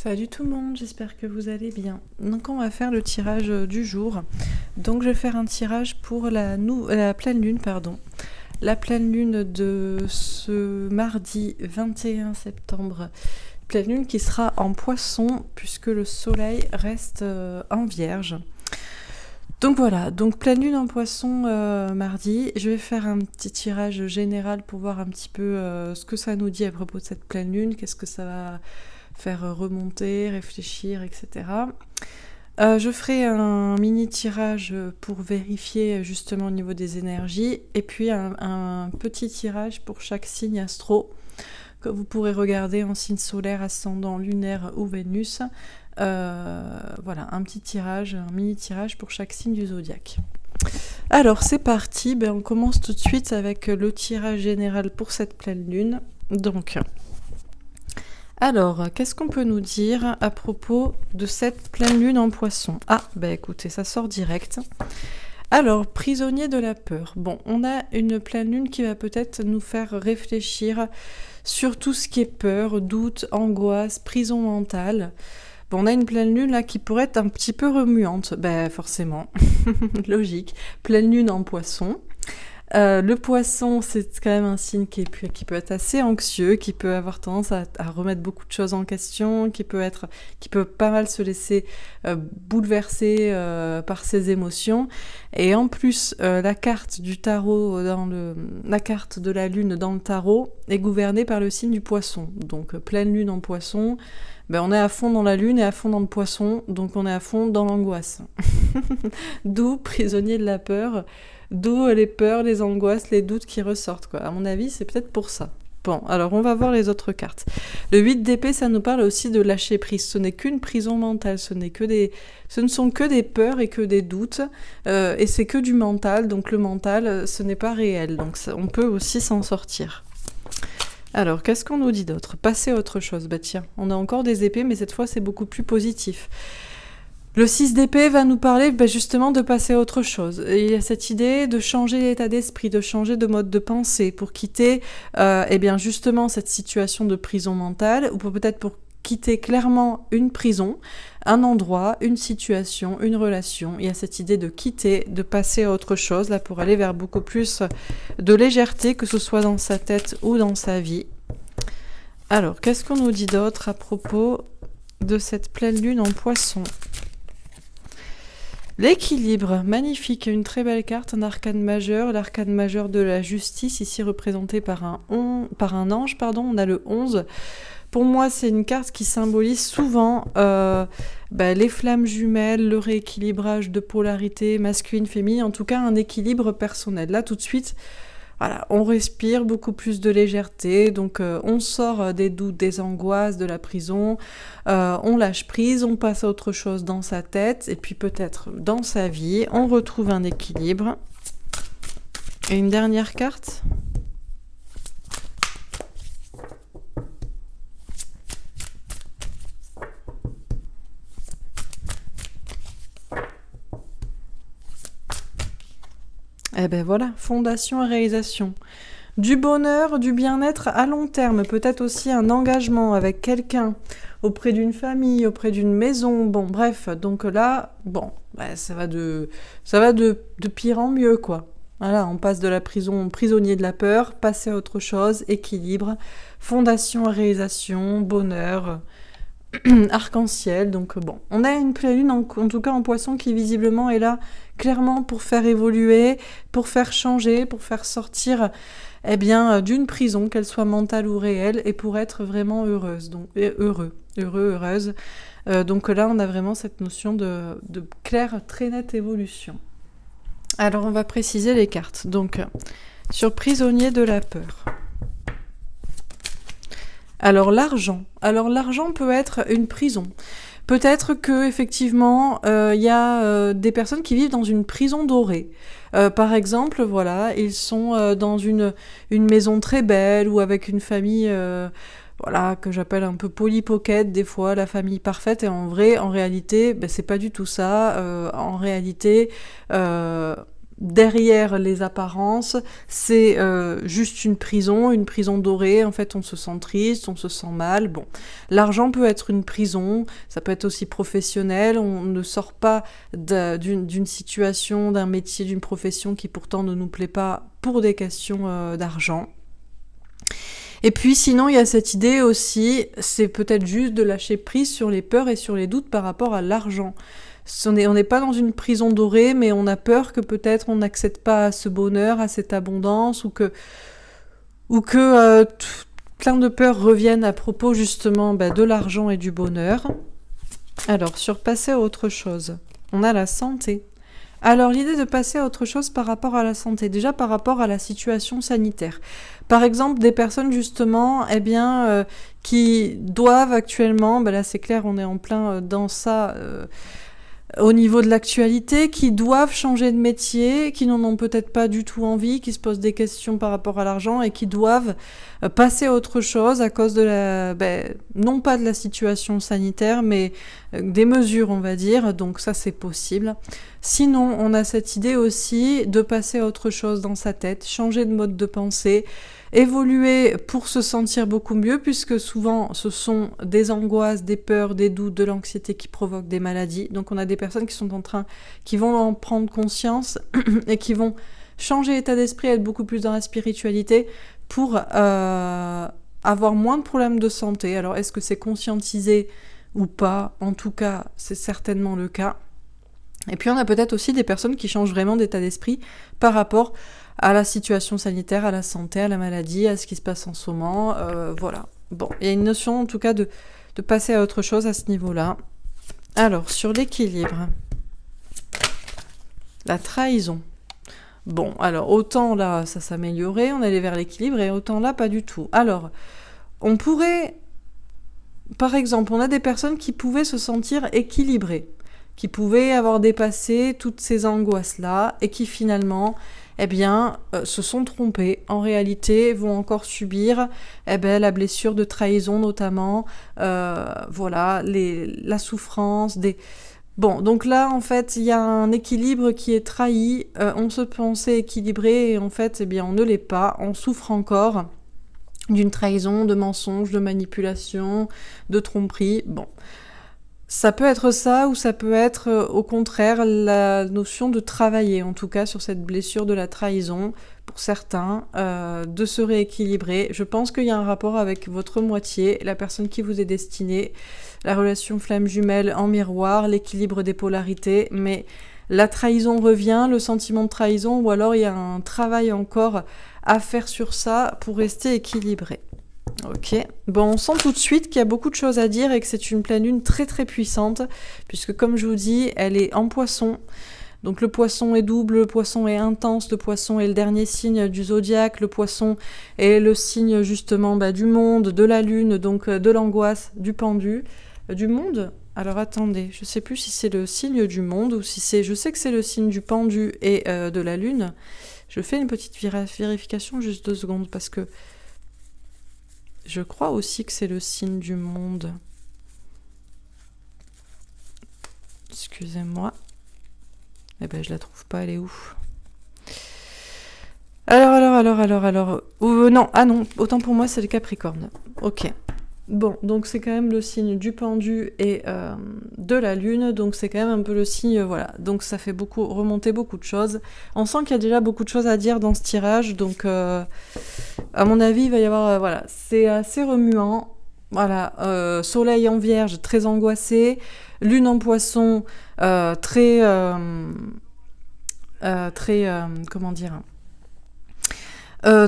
Salut tout le monde, j'espère que vous allez bien. Donc on va faire le tirage du jour. Donc je vais faire un tirage pour la pleine lune, pardon. La pleine lune de ce mardi 21 septembre. Pleine lune qui sera en Poisson puisque le soleil reste en Vierge. Donc voilà, donc pleine lune en Poisson mardi. Je vais faire un petit tirage général pour voir un petit peu ce que ça nous dit à propos de cette pleine lune, qu'est-ce que ça va faire remonter, réfléchir, etc. Je ferai un mini tirage pour vérifier justement au niveau des énergies et puis un petit tirage pour chaque signe astro que vous pourrez regarder en signe solaire, ascendant, lunaire ou Vénus. Voilà, un petit tirage, un mini tirage pour chaque signe du zodiaque. Alors c'est parti, on commence tout de suite avec le tirage général pour cette pleine lune. Donc, alors, qu'est-ce qu'on peut nous dire à propos de cette pleine lune en Poisson? Ah, écoutez, ça sort direct. Alors, prisonnier de la peur. Bon, on a une pleine lune qui va peut-être nous faire réfléchir sur tout ce qui est peur, doute, angoisse, prison mentale. Bon, on a une pleine lune là qui pourrait être un petit peu remuante. Forcément, logique. Pleine lune en Poisson. Le Poisson, c'est quand même un signe qui peut être assez anxieux, qui peut avoir tendance à remettre beaucoup de choses en question, qui peut pas mal se laisser bouleverser par ses émotions. Et en plus, la carte du tarot la carte de la lune dans le tarot est gouvernée par le signe du Poisson. Donc pleine lune en Poisson, on est à fond dans la lune et à fond dans le Poisson, donc on est à fond dans l'angoisse. D'où prisonnier de la peur. D'où les peurs, les angoisses, les doutes qui ressortent, quoi. À mon avis, c'est peut-être pour ça. Bon, alors on va voir les autres cartes. Le 8 d'épée, ça nous parle aussi de lâcher prise. Ce n'est qu'une prison mentale, ce ne sont que des peurs et que des doutes, et c'est que du mental, donc le mental, ce n'est pas réel, donc on peut aussi s'en sortir. Alors, qu'est-ce qu'on nous dit d'autre? Passer à autre chose. Tiens, on a encore des épées, mais cette fois, c'est beaucoup plus positif. Le 6 d'épée va nous parler justement de passer à autre chose. Et il y a cette idée de changer l'état d'esprit, de changer de mode de pensée pour quitter justement cette situation de prison mentale, ou peut-être pour quitter clairement une prison, un endroit, une situation, une relation. Il y a cette idée de quitter, de passer à autre chose, là pour aller vers beaucoup plus de légèreté, que ce soit dans sa tête ou dans sa vie. Alors, qu'est-ce qu'on nous dit d'autre à propos de cette pleine lune en Poisson? L'équilibre, magnifique, une très belle carte, un arcane majeur, l'arcane majeur de la justice, ici représenté par un ange, on a le 11. Pour moi, c'est une carte qui symbolise souvent les flammes jumelles, le rééquilibrage de polarité masculine-féminine, en tout cas un équilibre personnel. Là, tout de suite, voilà, on respire beaucoup plus de légèreté, donc on sort des doutes, des angoisses, de la prison, on lâche prise, on passe à autre chose dans sa tête, et puis peut-être dans sa vie, on retrouve un équilibre. Et une dernière carte. Voilà, fondation et réalisation. Du bonheur, du bien-être à long terme, peut-être aussi un engagement avec quelqu'un, auprès d'une famille, auprès d'une maison, bref, donc là, ça va de pire en mieux, quoi. Voilà, on passe de la prison, prisonnier de la peur, passer à autre chose, équilibre, fondation et réalisation, bonheur, arc-en-ciel, donc on a une pleine lune, en tout cas en Poisson, qui visiblement est là, clairement pour faire évoluer, pour faire changer, pour faire sortir d'une prison, qu'elle soit mentale ou réelle, et pour être vraiment heureuse, donc heureuse. Donc là, on a vraiment cette notion de claire, très nette évolution. Alors, on va préciser les cartes. Donc, sur prisonnier de la peur. Alors, l'argent peut être une prison. Peut-être que effectivement, y a des personnes qui vivent dans une prison dorée. Par exemple, voilà, ils sont dans une maison très belle ou avec une famille, que j'appelle un peu polypocket des fois, la famille parfaite. Et en réalité, c'est pas du tout ça. En réalité, derrière les apparences, c'est juste une prison dorée. En fait, on se sent triste, on se sent mal. Bon, l'argent peut être une prison, ça peut être aussi professionnel. On ne sort pas d'une situation, d'un métier, d'une profession qui pourtant ne nous plaît pas pour des questions d'argent. Et puis sinon, il y a cette idée aussi, c'est peut-être juste de lâcher prise sur les peurs et sur les doutes par rapport à l'argent. On n'est pas dans une prison dorée, mais on a peur que peut-être on n'accède pas à ce bonheur, à cette abondance, ou que plein de peurs reviennent à propos justement de l'argent et du bonheur. Alors, sur passer à autre chose, on a la santé. Alors, l'idée de passer à autre chose par rapport à la santé, déjà par rapport à la situation sanitaire. Par exemple, des personnes justement, qui doivent actuellement, là c'est clair, on est en plein dans ça, au niveau de l'actualité, qui doivent changer de métier, qui n'en ont peut-être pas du tout envie, qui se posent des questions par rapport à l'argent et qui doivent passer à autre chose à cause de non pas de la situation sanitaire, mais des mesures, on va dire. Donc ça, c'est possible. Sinon, on a cette idée aussi de passer à autre chose dans sa tête, changer de mode de pensée, évoluer pour se sentir beaucoup mieux, puisque souvent ce sont des angoisses, des peurs, des doutes, de l'anxiété qui provoquent des maladies. Donc on a des personnes qui vont en prendre conscience et qui vont changer d'état d'esprit, être beaucoup plus dans la spiritualité pour avoir moins de problèmes de santé. Alors est-ce que c'est conscientisé ou pas? En tout cas, c'est certainement le cas. Et puis on a peut-être aussi des personnes qui changent vraiment d'état d'esprit par rapport à la situation sanitaire, à la santé, à la maladie, à ce qui se passe en ce moment, voilà. Bon, il y a une notion en tout cas de passer à autre chose à ce niveau-là. Alors, sur l'équilibre, la trahison. Bon, alors autant là, ça s'améliorait, on allait vers l'équilibre, et autant là, pas du tout. Alors, on pourrait, par exemple, on a des personnes qui pouvaient se sentir équilibrées, qui pouvaient avoir dépassé toutes ces angoisses-là, et qui finalement se sont trompés. En réalité, vont encore subir la blessure de trahison notamment, la souffrance, Bon, donc là, en fait, il y a un équilibre qui est trahi, on se pensait équilibré, et en fait, on ne l'est pas, on souffre encore d'une trahison, de mensonge, de manipulation, de tromperie, bon. Ça peut être ça, ou ça peut être au contraire la notion de travailler, en tout cas sur cette blessure de la trahison, pour certains, de se rééquilibrer. Je pense qu'il y a un rapport avec votre moitié, la personne qui vous est destinée, la relation flamme jumelle en miroir, l'équilibre des polarités, mais la trahison revient, le sentiment de trahison, ou alors il y a un travail encore à faire sur ça pour rester équilibré. Ok, bon, on sent tout de suite qu'il y a beaucoup de choses à dire et que c'est une pleine lune très très puissante, puisque comme je vous dis, elle est en poisson. Donc le poisson est double, le poisson est intense, le poisson est le dernier signe du zodiaque, le poisson est le signe justement du monde, de la lune, donc de l'angoisse, du pendu, du monde. Alors attendez, je sais plus si c'est le signe du monde ou si c'est... Je sais que c'est le signe du pendu et de la lune. Je fais une petite vérification, juste 2 secondes, parce que je crois aussi que c'est le signe du monde. Excusez-moi. Je la trouve pas, elle est où? Alors... non, autant pour moi, c'est le Capricorne. Ok. Bon, donc c'est quand même le signe du pendu et de la lune, donc c'est quand même un peu le signe, voilà. Donc ça fait remonter beaucoup de choses. On sent qu'il y a déjà beaucoup de choses à dire dans ce tirage, donc à mon avis, il va y avoir, c'est assez remuant. Voilà, soleil en vierge, très angoissé, lune en poisson, très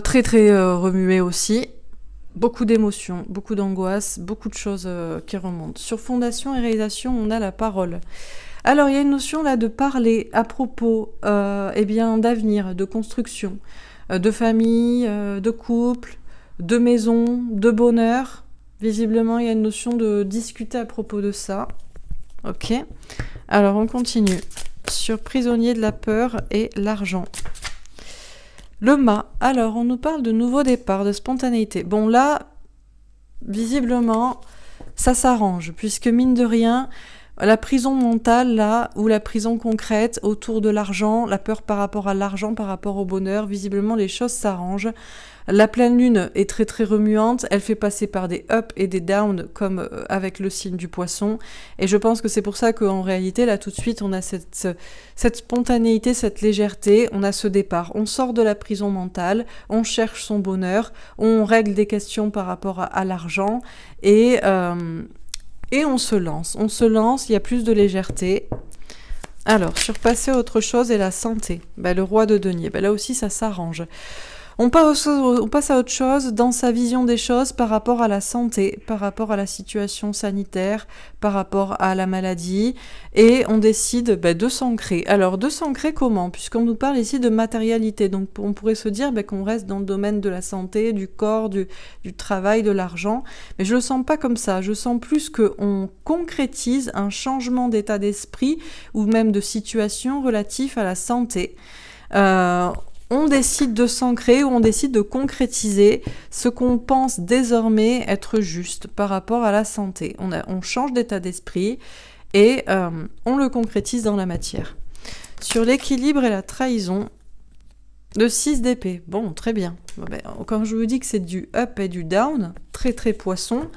remué aussi. Beaucoup d'émotions, beaucoup d'angoisse, beaucoup de choses qui remontent. Sur fondation et réalisation, on a la parole. Alors, il y a une notion là de parler à propos d'avenir, de construction, de famille, de couple, de maison, de bonheur. Visiblement, il y a une notion de discuter à propos de ça. Ok. Alors, on continue. Sur prisonnier de la peur et l'argent. Le mât, alors on nous parle de nouveau départ, de spontanéité. Bon là, visiblement, ça s'arrange, puisque mine de rien, La prison mentale, là, ou la prison concrète autour de l'argent, la peur par rapport à l'argent, par rapport au bonheur, visiblement les choses s'arrangent. La pleine lune est très très remuante, elle fait passer par des ups et des downs comme avec le signe du poisson, et je pense que c'est pour ça qu'en réalité là tout de suite on a cette spontanéité, cette légèreté, on a ce départ, on sort de la prison mentale, on cherche son bonheur, on règle des questions par rapport à l'argent, et on se lance, il y a plus de légèreté. Alors, surpasser autre chose et la santé, le roi de denier, là aussi ça s'arrange. On passe à autre chose dans sa vision des choses par rapport à la santé, par rapport à la situation sanitaire, par rapport à la maladie, et on décide de s'ancrer. Alors, de s'ancrer comment? Puisqu'on nous parle ici de matérialité, donc on pourrait se dire qu'on reste dans le domaine de la santé, du corps, du travail, de l'argent, mais je le sens pas comme ça, je sens plus qu'on concrétise un changement d'état d'esprit ou même de situation relatif à la santé. On décide de s'ancrer ou on décide de concrétiser ce qu'on pense désormais être juste par rapport à la santé. On change d'état d'esprit et on le concrétise dans la matière. Sur l'équilibre et la trahison, le 6 d'épée. Bon, très bien. Quand je vous dis que c'est du up et du down, très très poisson,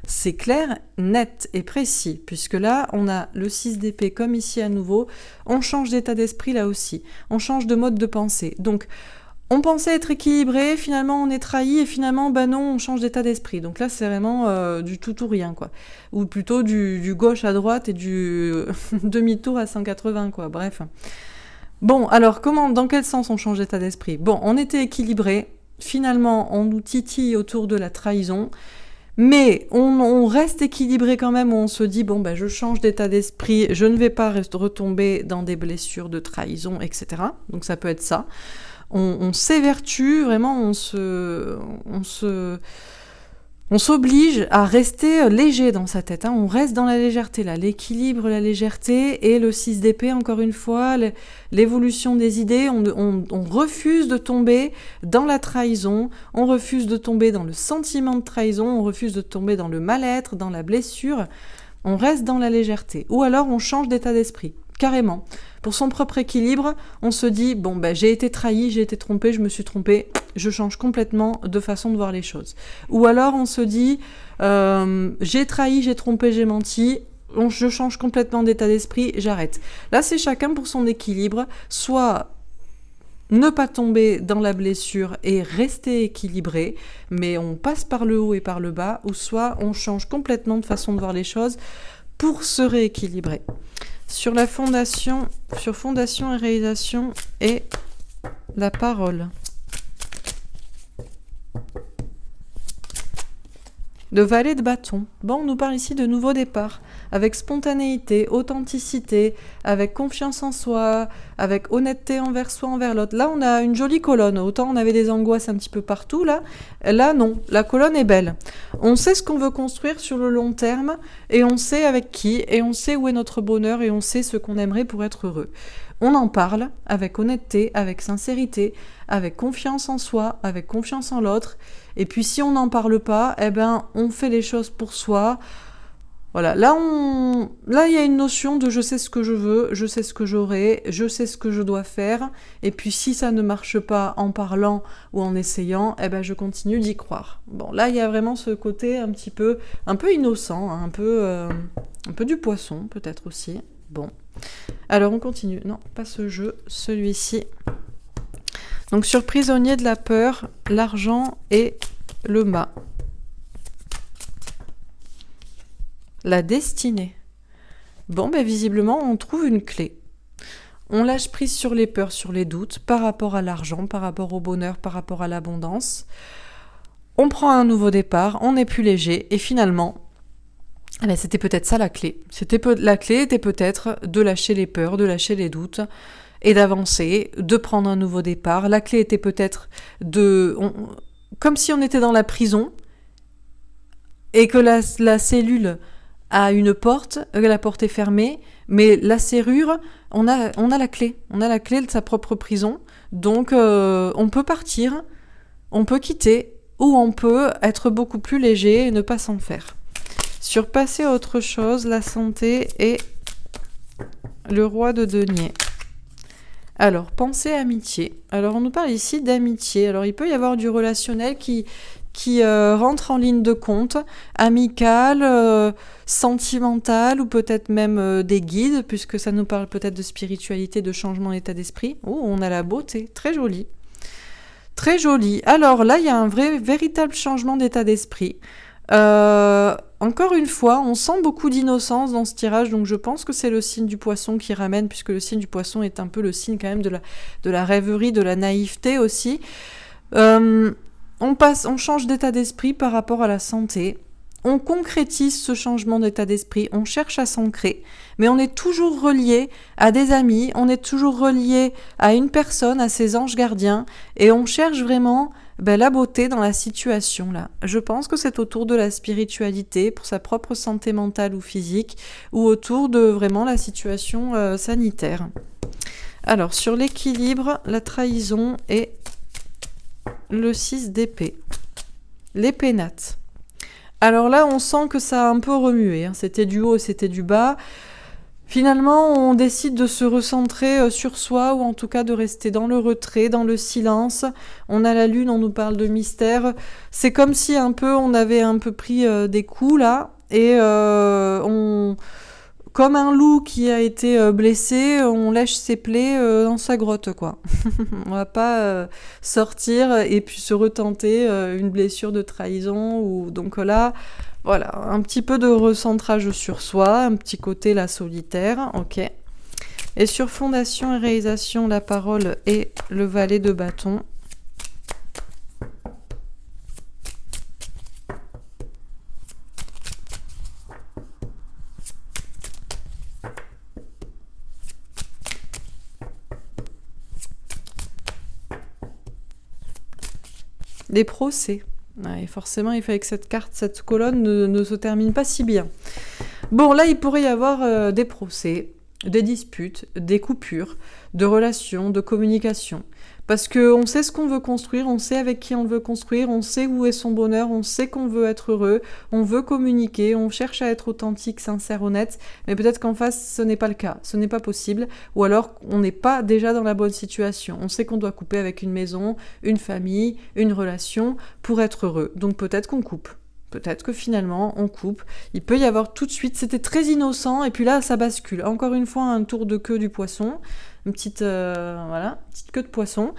c'est clair, net et précis, puisque là, on a le 6 d'épée comme ici à nouveau, on change d'état d'esprit là aussi, on change de mode de pensée. Donc, on pensait être équilibré, finalement on est trahi, et finalement, non, on change d'état d'esprit. Donc là, c'est vraiment du tout ou rien, quoi. Ou plutôt du gauche à droite et du demi-tour à 180, quoi. Bref. Bon, alors, dans quel sens on change d'état d'esprit? Bon, on était équilibré, finalement, on nous titille autour de la trahison, mais on reste équilibré quand même, où on se dit, je change d'état d'esprit, je ne vais pas retomber dans des blessures de trahison, etc. Donc ça peut être ça. On s'évertue, vraiment, on s'oblige à rester léger dans sa tête, hein. On reste dans la légèreté, là. L'équilibre, la légèreté, et le 6 d'épée, encore une fois, l'évolution des idées. On refuse de tomber dans la trahison, on refuse de tomber dans le sentiment de trahison, on refuse de tomber dans le mal-être, dans la blessure. On reste dans la légèreté. Ou alors, on change d'état d'esprit, carrément. Pour son propre équilibre, on se dit, j'ai été trahi, j'ai été trompé, je me suis trompé, je change complètement de façon de voir les choses. Ou alors on se dit, j'ai trahi, j'ai trompé, j'ai menti, je change complètement d'état d'esprit, j'arrête. Là, c'est chacun pour son équilibre, soit ne pas tomber dans la blessure et rester équilibré, mais on passe par le haut et par le bas, ou soit on change complètement de façon de voir les choses pour se rééquilibrer. Sur la fondation, sur fondation et réalisation et la parole. Le valet de bâton. On nous parle ici de nouveau départ, avec spontanéité, authenticité, avec confiance en soi, avec honnêteté envers soi, envers l'autre. Là, on a une jolie colonne. Autant on avait des angoisses un petit peu partout, là non. La colonne est belle. On sait ce qu'on veut construire sur le long terme, et on sait avec qui, et on sait où est notre bonheur, et on sait ce qu'on aimerait pour être heureux. On en parle avec honnêteté, avec sincérité, avec confiance en soi, avec confiance en l'autre. Et puis si on n'en parle pas, on fait les choses pour soi. Voilà, là il y a une notion de je sais ce que je veux, je sais ce que j'aurai, je sais ce que je dois faire. Et puis si ça ne marche pas en parlant ou en essayant, je continue d'y croire. Là il y a vraiment ce côté un peu innocent, hein, un peu du poisson peut-être aussi. Alors on continue. Non, pas ce jeu, celui-ci. Donc sur prisonnier de la peur, l'argent et le mât. La destinée. Visiblement, on trouve une clé. On lâche prise sur les peurs, sur les doutes, par rapport à l'argent, par rapport au bonheur, par rapport à l'abondance. On prend un nouveau départ, on est plus léger, et finalement, c'était peut-être ça la clé. La clé était peut-être de lâcher les peurs, de lâcher les doutes, et d'avancer, de prendre un nouveau départ. La clé était peut-être comme si on était dans la prison, et que la cellule a une porte, la porte est fermée, mais la serrure, on a la clé. On a la clé de sa propre prison. Donc, on peut partir, on peut quitter, ou on peut être beaucoup plus léger et ne pas s'en faire. Surpasser autre chose, la santé et le roi de denier. Alors, pensée amitié. Alors, on nous parle ici d'amitié. Alors, il peut y avoir du relationnel qui rentre en ligne de compte, amical, sentimental, ou peut-être même des guides, puisque ça nous parle peut-être de spiritualité, de changement d'état d'esprit. Oh, on a la beauté, très joli. Très joli. Alors là, il y a un véritable changement d'état d'esprit. Encore une fois, on sent beaucoup d'innocence dans ce tirage, donc je pense que c'est le signe du poisson qui ramène, puisque le signe du poisson est un peu le signe quand même de la rêverie, de la naïveté aussi. On change d'état d'esprit par rapport à la santé. On concrétise ce changement d'état d'esprit, on cherche à s'ancrer, mais on est toujours relié à des amis, on est toujours relié à une personne, à ses anges gardiens, et on cherche vraiment la beauté dans la situation là. Je pense que c'est autour de la spiritualité, pour sa propre santé mentale ou physique, ou autour de vraiment la situation sanitaire. Alors, sur l'équilibre, la trahison et le 6 d'épée. Les pénates. Alors là, on sent que ça a un peu remué. C'était du haut, c'était du bas. Finalement, on décide de se recentrer sur soi, ou en tout cas de rester dans le retrait, dans le silence. On a la lune, on nous parle de mystère. C'est comme si on avait un peu pris des coups là, et comme un loup qui a été blessé, on lèche ses plaies dans sa grotte, quoi. On va pas sortir et puis se retenter une blessure de trahison. Donc là, voilà, un petit peu de recentrage sur soi, un petit côté là solitaire, ok. Et sur fondation et réalisation, la parole et le valet de bâton. Des procès. Ouais, forcément, il fallait que cette colonne ne se termine pas si bien. Bon, là, il pourrait y avoir des procès, des disputes, des coupures, de relations, de communication. Parce qu'on sait ce qu'on veut construire, on sait avec qui on le veut construire, on sait où est son bonheur, on sait qu'on veut être heureux, on veut communiquer, on cherche à être authentique, sincère, honnête, mais peut-être qu'en face, ce n'est pas le cas, ce n'est pas possible, ou alors on n'est pas déjà dans la bonne situation. On sait qu'on doit couper avec une maison, une famille, une relation, pour être heureux. Donc peut-être qu'on coupe. Peut-être que finalement, on coupe. Il peut y avoir tout de suite, c'était très innocent, et puis là, ça bascule. Encore une fois, un tour de queue du poisson, une petite queue de poisson,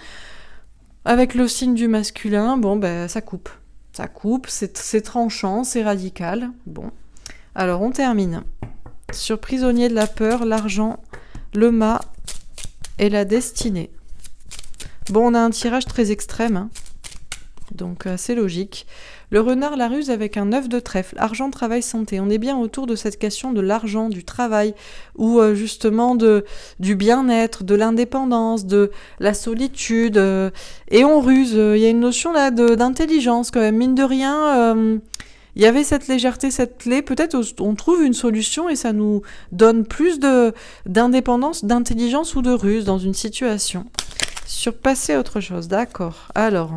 avec le signe du masculin. Bon, ça coupe. Ça coupe, c'est tranchant, c'est radical. Bon, alors on termine. Sur prisonnier de la peur, l'argent, le mât et la destinée. Bon, on a un tirage très extrême, donc c'est logique. Le renard, la ruse avec un 9 de trèfle, argent, travail, santé. On est bien autour de cette question de l'argent, du travail, ou justement du bien-être, de l'indépendance, de la solitude. Et on ruse. Il y a une notion là d'intelligence quand même. Mine de rien, il y avait cette légèreté, cette clé. Peut-être on trouve une solution et ça nous donne plus d'indépendance, d'intelligence ou de ruse dans une situation. Surpasser autre chose, d'accord. Alors...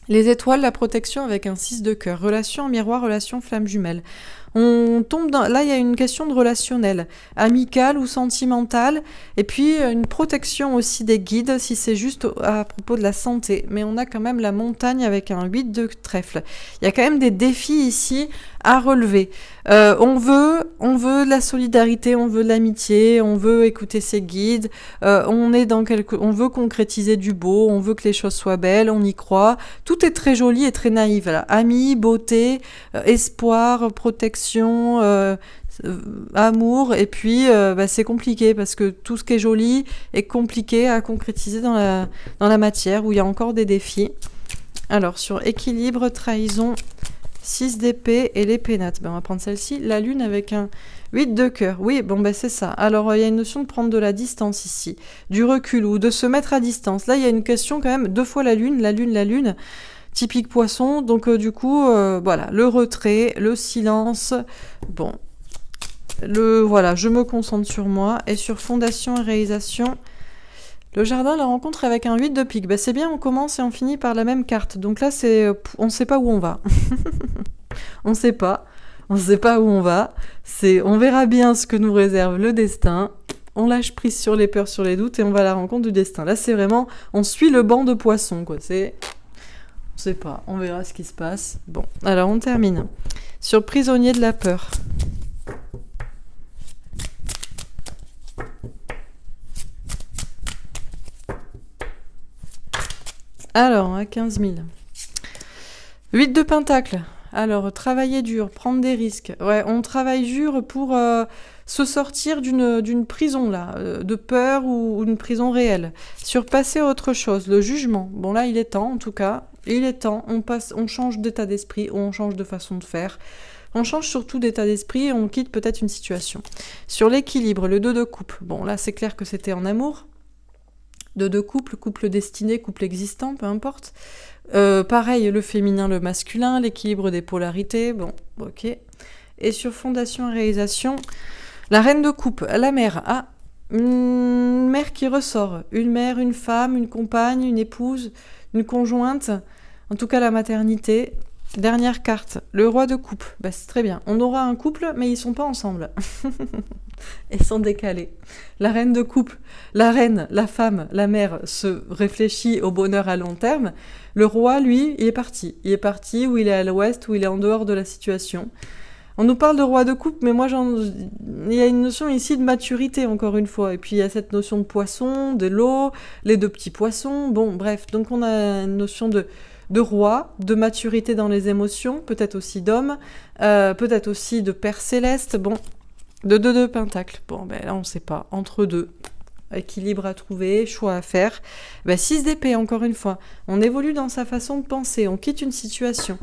les étoiles, la protection avec un 6 de cœur. Relation en miroir, relation flamme jumelle. On tombe dans... Là, il y a une question de relationnel, amicale ou sentimentale, et puis une protection aussi des guides, si c'est juste à propos de la santé. Mais on a quand même la montagne avec un 8 de trèfle. Il y a quand même des défis ici à relever. On veut de la solidarité, on veut de l'amitié, on veut écouter ses guides, on veut concrétiser du beau, on veut que les choses soient belles, on y croit. Tout est très joli et très naïf. Voilà. Amis, beauté, espoir, protection, amour, et puis c'est compliqué parce que tout ce qui est joli est compliqué à concrétiser dans la matière, où il y a encore des défis. Alors, sur équilibre, trahison, 6 d'épée et les pénates. On va prendre celle-ci, la lune avec un 8 de cœur. Oui, c'est ça. Alors, il y a une notion de prendre de la distance ici, du recul, ou de se mettre à distance. Là, il y a une question quand même, 2 fois la lune, typique poisson. Donc, du coup, le retrait, le silence. Bon, je me concentre sur moi. Et sur fondation et réalisation, le jardin, la rencontre avec un 8 de pique. C'est bien, on commence et on finit par la même carte. Donc là, on ne sait pas où on va. On ne sait pas où on va. On verra bien ce que nous réserve le destin. on lâche prise sur les peurs, sur les doutes, et on va à la rencontre du destin. Là, c'est vraiment, on suit le banc de poissons, quoi. C'est, on sait pas, on verra ce qui se passe. Bon, alors on termine. Sur prisonnier de la peur. Alors, à 15 000. 8 de pentacle. Alors, travailler dur, prendre des risques. Ouais, on travaille dur pour se sortir d'une prison, là, de peur ou une prison réelle. Surpasser autre chose, le jugement. Bon, là, il est temps, en tout cas. Il est temps, on change d'état d'esprit ou on change de façon de faire. On change surtout d'état d'esprit et on quitte peut-être une situation. Sur l'équilibre, le 2 de coupe. Bon, là, c'est clair que c'était en amour. 2 de couple, couple destiné, couple existant, peu importe. Pareil, le féminin, le masculin, l'équilibre des polarités, bon, ok. Et sur fondation et réalisation, la reine de coupe, la mère. Ah, une mère qui ressort. Une mère, une femme, une compagne, une épouse, une conjointe. En tout cas, la maternité. Dernière carte, le roi de coupe. Bah, c'est très bien. On aura un couple, mais ils sont pas ensemble. Ils sont décalés. La reine de coupe, la reine, la femme, la mère se réfléchit au bonheur à long terme. Le roi, lui, il est parti. Il est parti, ou il est à l'ouest, ou il est en dehors de la situation. On nous parle de roi de coupe, mais moi, il y a une notion ici de maturité, encore une fois. Et puis, il y a cette notion de poisson, de l'eau, les 2 petits poissons. Bon, bref. Donc, on a une notion de roi, de maturité dans les émotions, peut-être aussi d'homme, peut-être aussi de père céleste. Bon, de 2 de pentacle. Bon, ben là, on ne sait pas. Entre deux. Équilibre à trouver, choix à faire. Ben, 6 d'épée, encore une fois. On évolue dans sa façon de penser, on quitte une situation.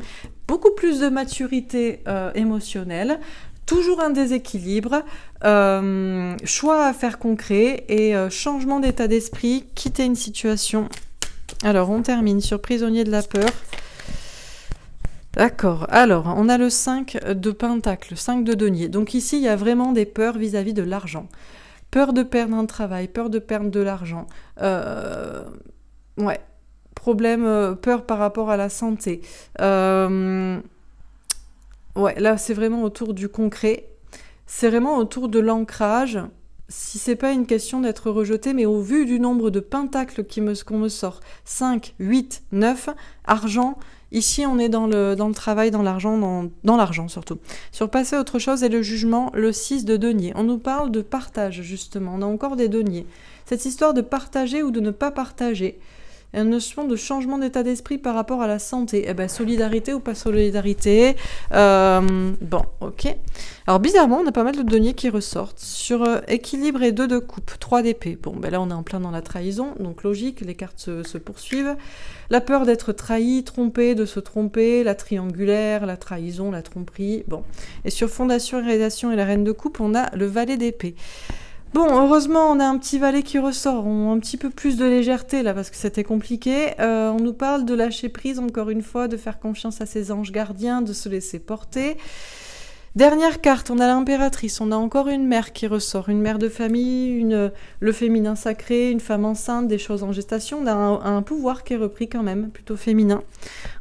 Beaucoup plus de maturité émotionnelle, toujours un déséquilibre, choix à faire concret et changement d'état d'esprit, quitter une situation. Alors, on termine sur prisonnier de la peur. D'accord. Alors, on a le 5 de pentacle, 5 de denier. Donc ici, il y a vraiment des peurs vis-à-vis de l'argent. Peur de perdre un travail, peur de perdre de l'argent. Ouais. Problème, peur par rapport à la santé. Ouais, là, c'est vraiment autour du concret. C'est vraiment autour de l'ancrage. Si c'est pas une question d'être rejeté, mais au vu du nombre de pentacles qu'on me sort, 5, 8, 9, argent, ici on est dans le travail, dans l'argent, dans l'argent surtout. Sur passer à autre chose et le jugement, le 6 de denier. On nous parle de partage justement, on a encore des deniers. Cette histoire de partager ou de ne pas partager, une notion de changement d'état d'esprit par rapport à la santé. Eh ben, solidarité ou pas solidarité. Bon, ok. Alors, bizarrement, on a pas mal de deniers qui ressortent. Sur équilibre et 2 de coupe, 3 d'épée. Bon, ben là, on est en plein dans la trahison, donc logique, les cartes se poursuivent. La peur d'être trahi, trompé, de se tromper, la triangulaire, la trahison, la tromperie. Bon. Et sur fondation et réalisation et la reine de coupe, on a le valet d'épée. Bon, heureusement, on a un petit valet qui ressort. On a un petit peu plus de légèreté, là, parce que c'était compliqué. On nous parle de lâcher prise, encore une fois, de faire confiance à ses anges gardiens, de se laisser porter. Dernière carte, on a l'impératrice. On a encore une mère qui ressort. Une mère de famille, le féminin sacré, une femme enceinte, des choses en gestation. On a un pouvoir qui est repris quand même, plutôt féminin.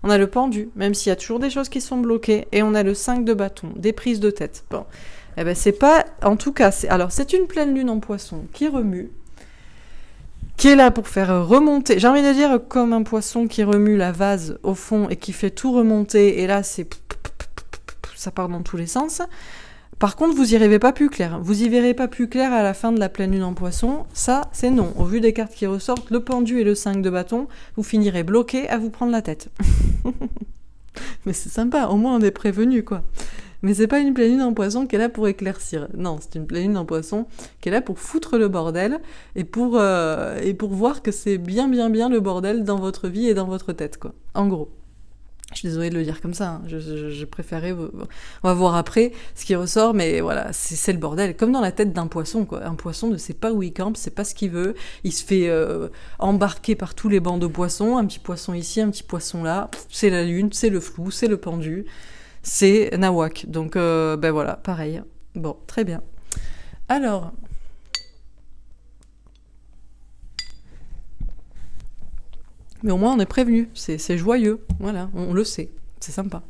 On a le pendu, même s'il y a toujours des choses qui sont bloquées. Et on a le 5 de bâton, des prises de tête. Bon. Eh ben c'est pas, en tout cas, c'est une pleine lune en poisson qui remue, qui est là pour faire remonter, j'ai envie de dire comme un poisson qui remue la vase au fond et qui fait tout remonter, et là ça part dans tous les sens. Par contre, vous y rêvez pas plus clair, vous y verrez pas plus clair à la fin de la pleine lune en poisson, ça c'est non. Au vu des cartes qui ressortent, le pendu et le 5 de bâton, vous finirez bloqué à vous prendre la tête. Mais c'est sympa, au moins on est prévenu quoi. Mais c'est pas une pleine lune en poisson qui est là pour éclaircir. Non, c'est une pleine lune en poisson qui est là pour foutre le bordel et pour voir que c'est bien le bordel dans votre vie et dans votre tête, quoi. En gros. Je suis désolée de le dire comme ça, hein. Je préférais... On va voir après ce qui ressort, mais voilà, c'est le bordel. Comme dans la tête d'un poisson, quoi. Un poisson ne sait pas où il campe, sait pas ce qu'il veut. Il se fait embarquer par tous les bancs de poissons. Un petit poisson ici, un petit poisson là. C'est la lune, c'est le flou, c'est le pendu. C'est Nawak. Donc, ben voilà, pareil. Bon, très bien. Alors... Mais au moins, on est prévenu. C'est joyeux. Voilà, on le sait. C'est sympa.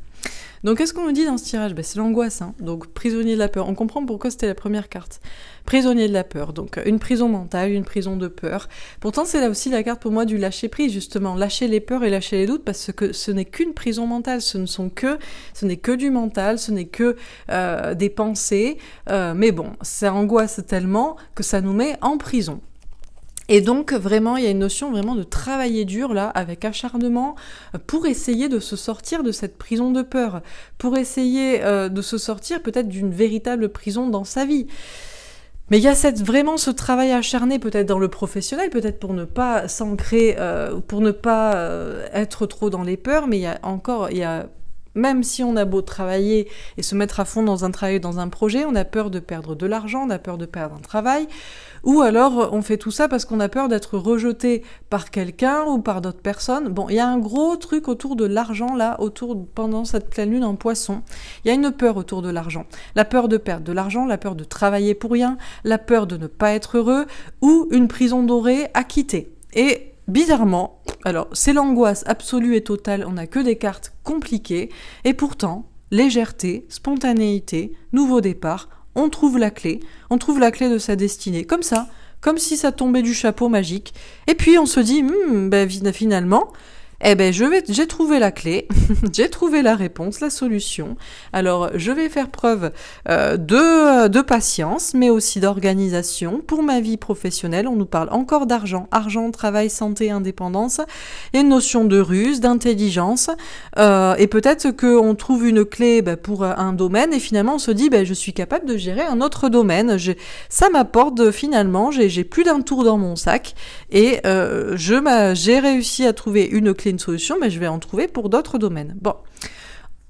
Donc, qu'est-ce qu'on nous dit dans ce tirage? C'est l'angoisse, hein. Donc, prisonnier de la peur. On comprend pourquoi c'était la première carte. Prisonnier de la peur. Donc, une prison mentale, une prison de peur. Pourtant, c'est là aussi la carte pour moi du lâcher-prise, justement. Lâcher les peurs et lâcher les doutes, parce que ce n'est qu'une prison mentale. Ce n'est que du mental, ce n'est que des pensées. Mais bon, ça angoisse tellement que ça nous met en prison. Et donc, vraiment, il y a une notion vraiment de travailler dur, là, avec acharnement, pour essayer de se sortir de cette prison de peur, pour essayer de se sortir peut-être d'une véritable prison dans sa vie. Mais il y a vraiment ce travail acharné, peut-être dans le professionnel, peut-être pour ne pas s'ancrer, pour ne pas être trop dans les peurs, mais même si on a beau travailler et se mettre à fond dans un travail, dans un projet, on a peur de perdre de l'argent, on a peur de perdre un travail, ou alors on fait tout ça parce qu'on a peur d'être rejeté par quelqu'un ou par d'autres personnes. Bon, il y a un gros truc autour de l'argent, là, pendant cette pleine lune en Poisson. Il y a une peur autour de l'argent. La peur de perdre de l'argent, la peur de travailler pour rien, la peur de ne pas être heureux, ou une prison dorée à quitter. Et bizarrement, alors c'est l'angoisse absolue et totale, on n'a que des cartes compliquées, et pourtant, légèreté, spontanéité, nouveau départ, on trouve la clé de sa destinée, comme ça, comme si ça tombait du chapeau magique, et puis on se dit, finalement, j'ai trouvé la clé, j'ai trouvé la réponse, la solution. Alors, je vais faire preuve de patience, mais aussi d'organisation pour ma vie professionnelle. On nous parle encore d'argent, travail, santé, indépendance. Il y a une notion de ruse, d'intelligence, et peut-être qu'on trouve une clé pour un domaine, et finalement on se dit, je suis capable de gérer un autre domaine. Ça m'apporte finalement, j'ai plus d'un tour dans mon sac, et j'ai réussi à trouver une clé, une solution, mais je vais en trouver pour d'autres domaines. Bon,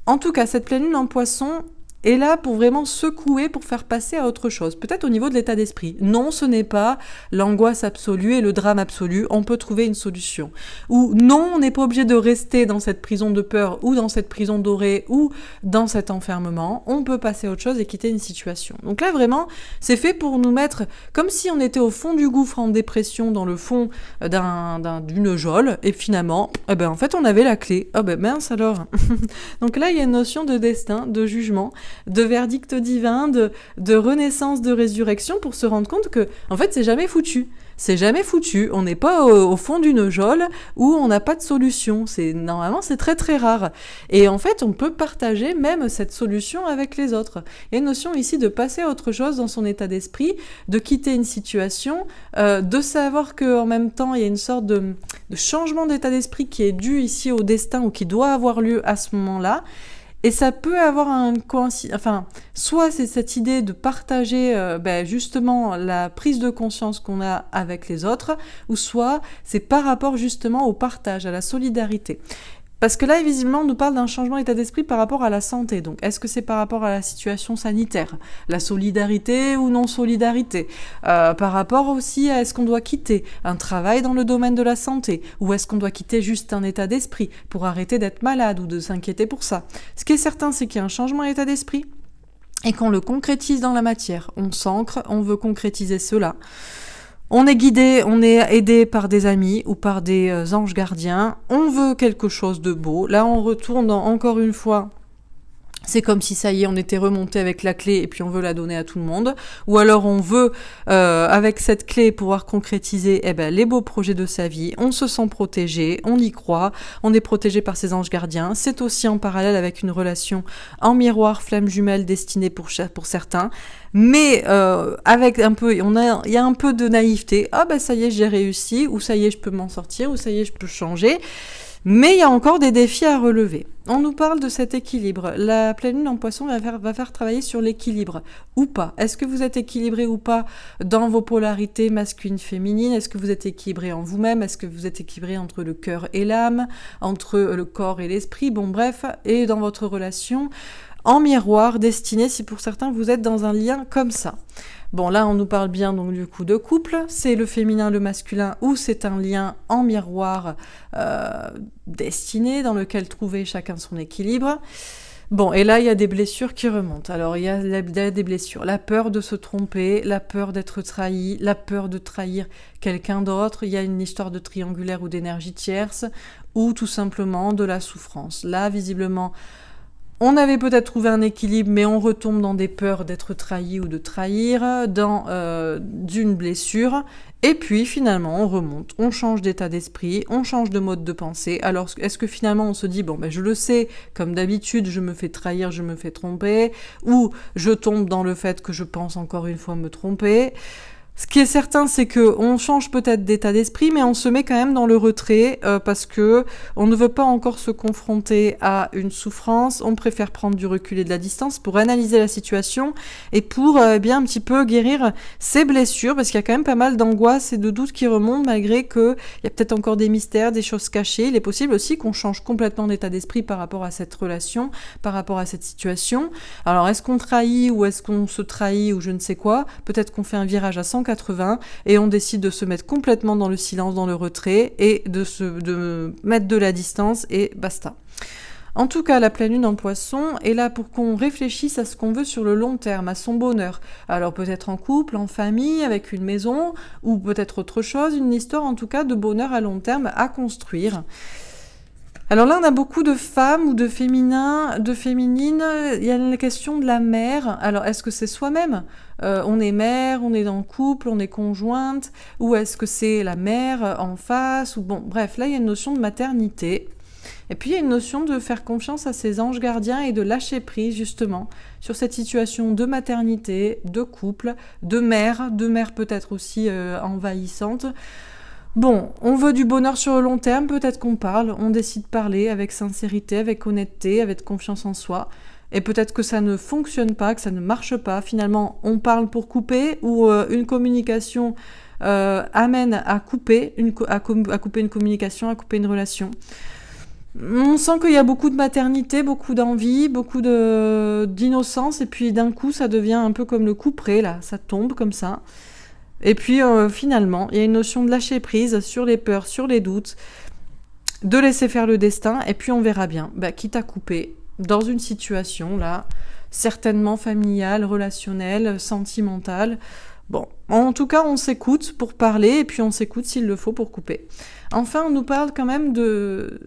en tout cas, cette pleine lune en Poisson est là pour vraiment secouer, pour faire passer à autre chose. Peut-être au niveau de l'état d'esprit. Non, ce n'est pas l'angoisse absolue et le drame absolu. On peut trouver une solution. Ou non, on n'est pas obligé de rester dans cette prison de peur ou dans cette prison dorée ou dans cet enfermement. On peut passer à autre chose et quitter une situation. Donc là, vraiment, c'est fait pour nous mettre comme si on était au fond du gouffre en dépression, dans le fond d'une geôle. Et finalement, en fait, on avait la clé. Mince alors. Donc là, il y a une notion de destin, de jugement, de verdict divin, de renaissance, de résurrection, pour se rendre compte que, en fait, c'est jamais foutu. C'est jamais foutu. On n'est pas au fond d'une geôle où on n'a pas de solution. Normalement, c'est très très rare. Et en fait, on peut partager même cette solution avec les autres. Il y a une notion ici de passer à autre chose dans son état d'esprit, de quitter une situation, de savoir qu'en même temps, il y a une sorte de changement d'état d'esprit qui est dû ici au destin ou qui doit avoir lieu à ce moment-là. Et ça peut avoir soit c'est cette idée de partager justement la prise de conscience qu'on a avec les autres, ou soit c'est par rapport justement au partage, à la solidarité. Parce que là, visiblement, on nous parle d'un changement d'état d'esprit par rapport à la santé. Donc, est-ce que c'est par rapport à la situation sanitaire, la solidarité ou non-solidarité, par rapport aussi à est-ce qu'on doit quitter un travail dans le domaine de la santé, ou est-ce qu'on doit quitter juste un état d'esprit pour arrêter d'être malade ou de s'inquiéter pour ça. Ce qui est certain, c'est qu'il y a un changement d'état d'esprit et qu'on le concrétise dans la matière. On s'ancre, on veut concrétiser cela. On est guidé, on est aidé par des amis ou par des anges gardiens. On veut quelque chose de beau. Là, on retourne encore une fois. C'est comme si ça y est, on était remonté avec la clé et puis on veut la donner à tout le monde. Ou alors on veut, avec cette clé, pouvoir concrétiser les beaux projets de sa vie. On se sent protégé, on y croit, on est protégé par ses anges gardiens. C'est aussi en parallèle avec une relation en miroir, flamme jumelle destinée pour certains. Mais avec un peu, il y a un peu de naïveté. Ça y est, j'ai réussi, ou ça y est, je peux m'en sortir, ou ça y est, je peux changer. Mais il y a encore des défis à relever. On nous parle de cet équilibre. La pleine lune en Poisson va faire travailler sur l'équilibre, ou pas. Est-ce que vous êtes équilibré ou pas dans vos polarités masculines, féminines? Est-ce que vous êtes équilibré en vous-même? Est-ce que vous êtes équilibré entre le cœur et l'âme, entre le corps et l'esprit? Bon, bref, et dans votre relation en miroir, destiné, si pour certains vous êtes dans un lien comme ça. Bon, là, on nous parle bien donc du coup de couple, c'est le féminin, le masculin, ou c'est un lien en miroir destiné, dans lequel trouver chacun son équilibre. Bon, et là, il y a des blessures qui remontent. Alors, il y a des blessures. La peur de se tromper, la peur d'être trahi, la peur de trahir quelqu'un d'autre. Il y a une histoire de triangulaire ou d'énergie tierce, ou tout simplement de la souffrance. Là, visiblement, On avait peut-être trouvé un équilibre, mais on retombe dans des peurs d'être trahi ou de trahir, dans d'une blessure. Et puis finalement, on remonte, on change d'état d'esprit, on change de mode de pensée. Alors, est-ce que finalement on se dit, bon, ben je le sais, comme d'habitude, je me fais trahir, je me fais tromper, ou je tombe dans le fait que je pense encore une fois me tromper. Ce qui est certain, c'est que on change peut-être d'état d'esprit, mais on se met quand même dans le retrait parce que on ne veut pas encore se confronter à une souffrance. On préfère prendre du recul et de la distance pour analyser la situation et pour bien un petit peu guérir ses blessures, parce qu'il y a quand même pas mal d'angoisse et de doutes qui remontent malgré que il y a peut-être encore des mystères, des choses cachées. Il est possible aussi qu'on change complètement d'état d'esprit par rapport à cette relation, par rapport à cette situation. Alors, est-ce qu'on trahit ou est-ce qu'on se trahit ou je ne sais quoi? Peut-être qu'on fait un virage à 180 et on décide de se mettre complètement dans le silence, dans le retrait et de mettre de la distance et basta. En tout cas, la pleine lune en poisson est là pour qu'on réfléchisse à ce qu'on veut sur le long terme, à son bonheur. Alors peut-être en couple, en famille, avec une maison, ou peut-être autre chose, une histoire en tout cas de bonheur à long terme à construire. Alors là, on a beaucoup de femmes ou de féminins, de féminines. Il y a la question de la mère. Alors, est-ce que c'est soi-même on est mère, on est dans le couple, on est conjointe, ou est-ce que c'est la mère en face ou bon, bref, là, il y a une notion de maternité. Et puis, il y a une notion de faire confiance à ses anges gardiens et de lâcher prise, justement, sur cette situation de maternité, de couple, de mère peut-être aussi envahissante. Bon, on veut du bonheur sur le long terme, peut-être qu'on parle, on décide de parler avec sincérité, avec honnêteté, avec confiance en soi. Et peut-être que ça ne fonctionne pas, que ça ne marche pas. Finalement, on parle pour couper ou une communication amène à couper à couper une communication, à couper une relation. On sent qu'il y a beaucoup de maternité, beaucoup d'envie, beaucoup d'innocence, et puis d'un coup, ça devient un peu comme le couperet, là, ça tombe comme ça. Et puis finalement, il y a une notion de lâcher prise sur les peurs, sur les doutes, de laisser faire le destin, et puis on verra bien. Quitte à couper dans une situation là, certainement familiale, relationnelle, sentimentale. Bon, en tout cas, on s'écoute pour parler, et puis on s'écoute s'il le faut pour couper. Enfin, on nous parle quand même de...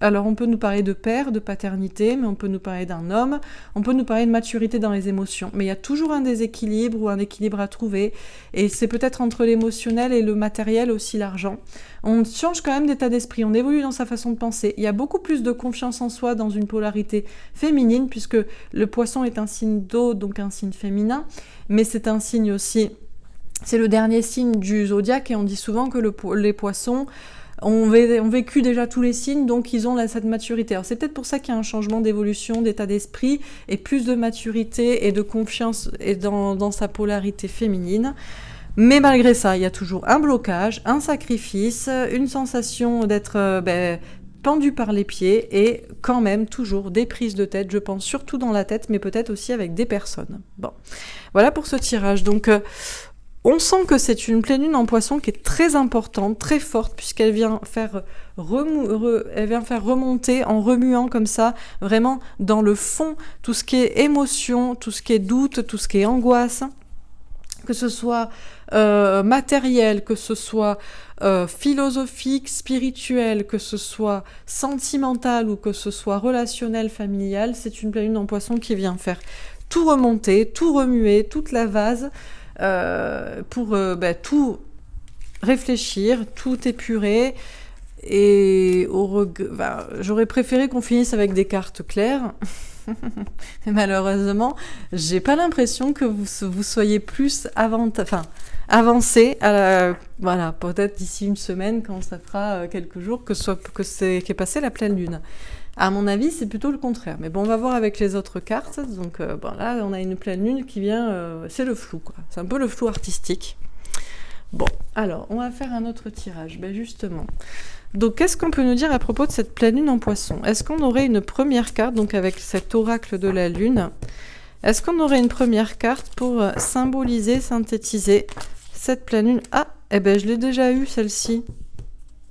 Alors, on peut nous parler de père, de paternité, mais on peut nous parler d'un homme, on peut nous parler de maturité dans les émotions. Mais il y a toujours un déséquilibre ou un équilibre à trouver, et c'est peut-être entre l'émotionnel et le matériel aussi l'argent. On change quand même d'état d'esprit, on évolue dans sa façon de penser. Il y a beaucoup plus de confiance en soi dans une polarité féminine, puisque le poisson est un signe d'eau, donc un signe féminin, mais c'est un signe aussi... C'est le dernier signe du zodiaque, et on dit souvent que les poissons... ont vécu déjà tous les signes, donc ils ont cette maturité. Alors c'est peut-être pour ça qu'il y a un changement d'évolution, d'état d'esprit, et plus de maturité et de confiance et dans sa polarité féminine. Mais malgré ça, il y a toujours un blocage, un sacrifice, une sensation d'être pendu par les pieds, et quand même toujours des prises de tête, je pense, surtout dans la tête, mais peut-être aussi avec des personnes. Bon, voilà pour ce tirage. Donc... on sent que c'est une pleine lune en poisson qui est très importante, très forte, puisqu'elle vient faire remonter en remuant comme ça, vraiment dans le fond, tout ce qui est émotion, tout ce qui est doute, tout ce qui est angoisse, que ce soit matériel, que ce soit philosophique, spirituel, que ce soit sentimental ou que ce soit relationnel, familial. C'est une pleine lune en poisson qui vient faire tout remonter, tout remuer, toute la vase, pour tout réfléchir, tout épurer. Et j'aurais préféré qu'on finisse avec des cartes claires. Mais malheureusement, j'ai pas l'impression que vous soyez plus avancé. Voilà, peut-être d'ici une semaine, quand ça fera quelques jours qu'est passée la pleine lune. À mon avis, c'est plutôt le contraire. Mais bon, on va voir avec les autres cartes. Donc là, on a une pleine lune qui vient... c'est le flou, quoi. C'est un peu le flou artistique. Bon, alors, on va faire un autre tirage. Justement. Donc, qu'est-ce qu'on peut nous dire à propos de cette pleine lune en poisson? Est-ce qu'on aurait une première carte, donc avec cet oracle de la lune? Est-ce qu'on aurait une première carte pour symboliser, synthétiser cette pleine lune? Ah, je l'ai déjà eue, celle-ci.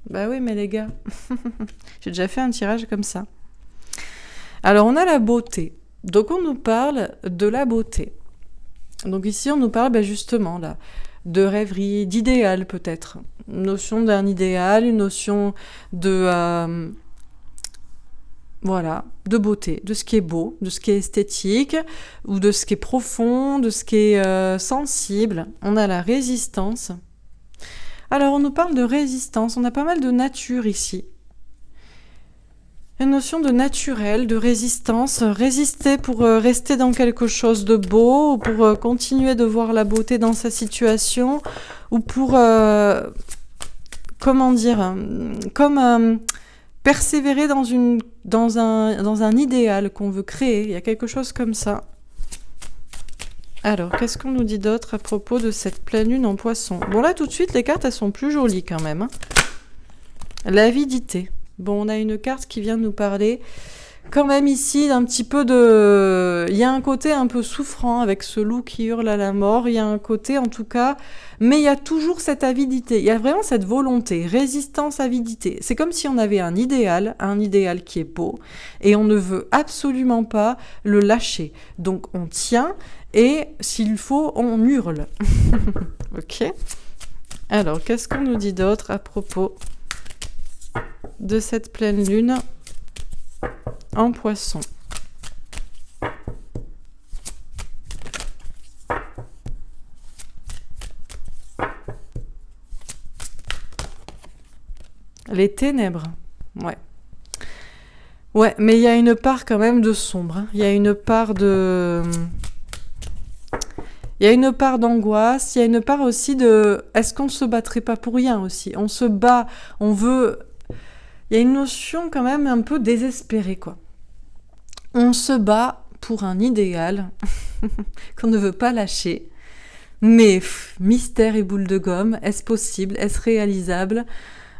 Bah oui, mais les gars, j'ai déjà fait un tirage comme ça. Alors, on a la beauté. Donc, on nous parle de la beauté. Donc ici, on nous parle justement là, de rêverie, d'idéal peut-être. Une notion d'un idéal, une notion de voilà, de beauté, de ce qui est beau, de ce qui est esthétique, ou de ce qui est profond, de ce qui est sensible. On a la résistance. Alors, on nous parle de résistance. On a pas mal de nature ici. Une notion de naturel, de résistance. Résister pour rester dans quelque chose de beau, ou pour continuer de voir la beauté dans sa situation, ou pour... comment dire, comme persévérer dans un idéal qu'on veut créer. Il y a quelque chose comme ça. Alors, qu'est-ce qu'on nous dit d'autre à propos de cette pleine lune en poisson? Bon, là, tout de suite, les cartes, elles sont plus jolies quand même. Hein. L'avidité. Bon, on a une carte qui vient nous parler quand même ici d'un petit peu de... Il y a un côté un peu souffrant avec ce loup qui hurle à la mort. Il y a un côté, en tout cas... Mais il y a toujours cette avidité. Il y a vraiment cette volonté, résistance, avidité. C'est comme si on avait un idéal qui est beau, et on ne veut absolument pas le lâcher. Donc on tient, et s'il faut, on hurle. Ok ? Alors, qu'est-ce qu'on nous dit d'autre à propos de cette pleine lune en poisson? Les ténèbres, ouais. Ouais, mais il y a une part quand même de sombre. Hein. Il y a une part de... Il y a une part d'angoisse, il y a une part aussi de... Est-ce qu'on se battrait pas pour rien aussi? On se bat, on veut... Il y a une notion quand même un peu désespérée, quoi. On se bat pour un idéal qu'on ne veut pas lâcher. Mais mystère et boule de gomme, est-ce possible? Est-ce réalisable?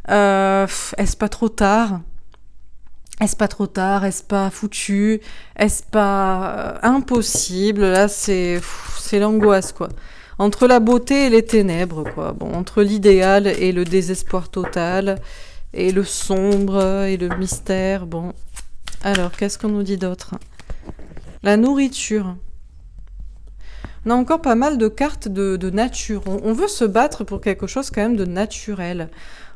Est-ce pas trop tard? Est-ce pas trop tard? Est-ce pas foutu? Est-ce pas impossible? Là, c'est l'angoisse, quoi. Entre la beauté et les ténèbres, quoi. Bon, entre l'idéal et le désespoir total, et le sombre et le mystère, bon. Alors, qu'est-ce qu'on nous dit d'autre? La nourriture. On a encore pas mal de cartes de nature. On veut se battre pour quelque chose quand même de naturel.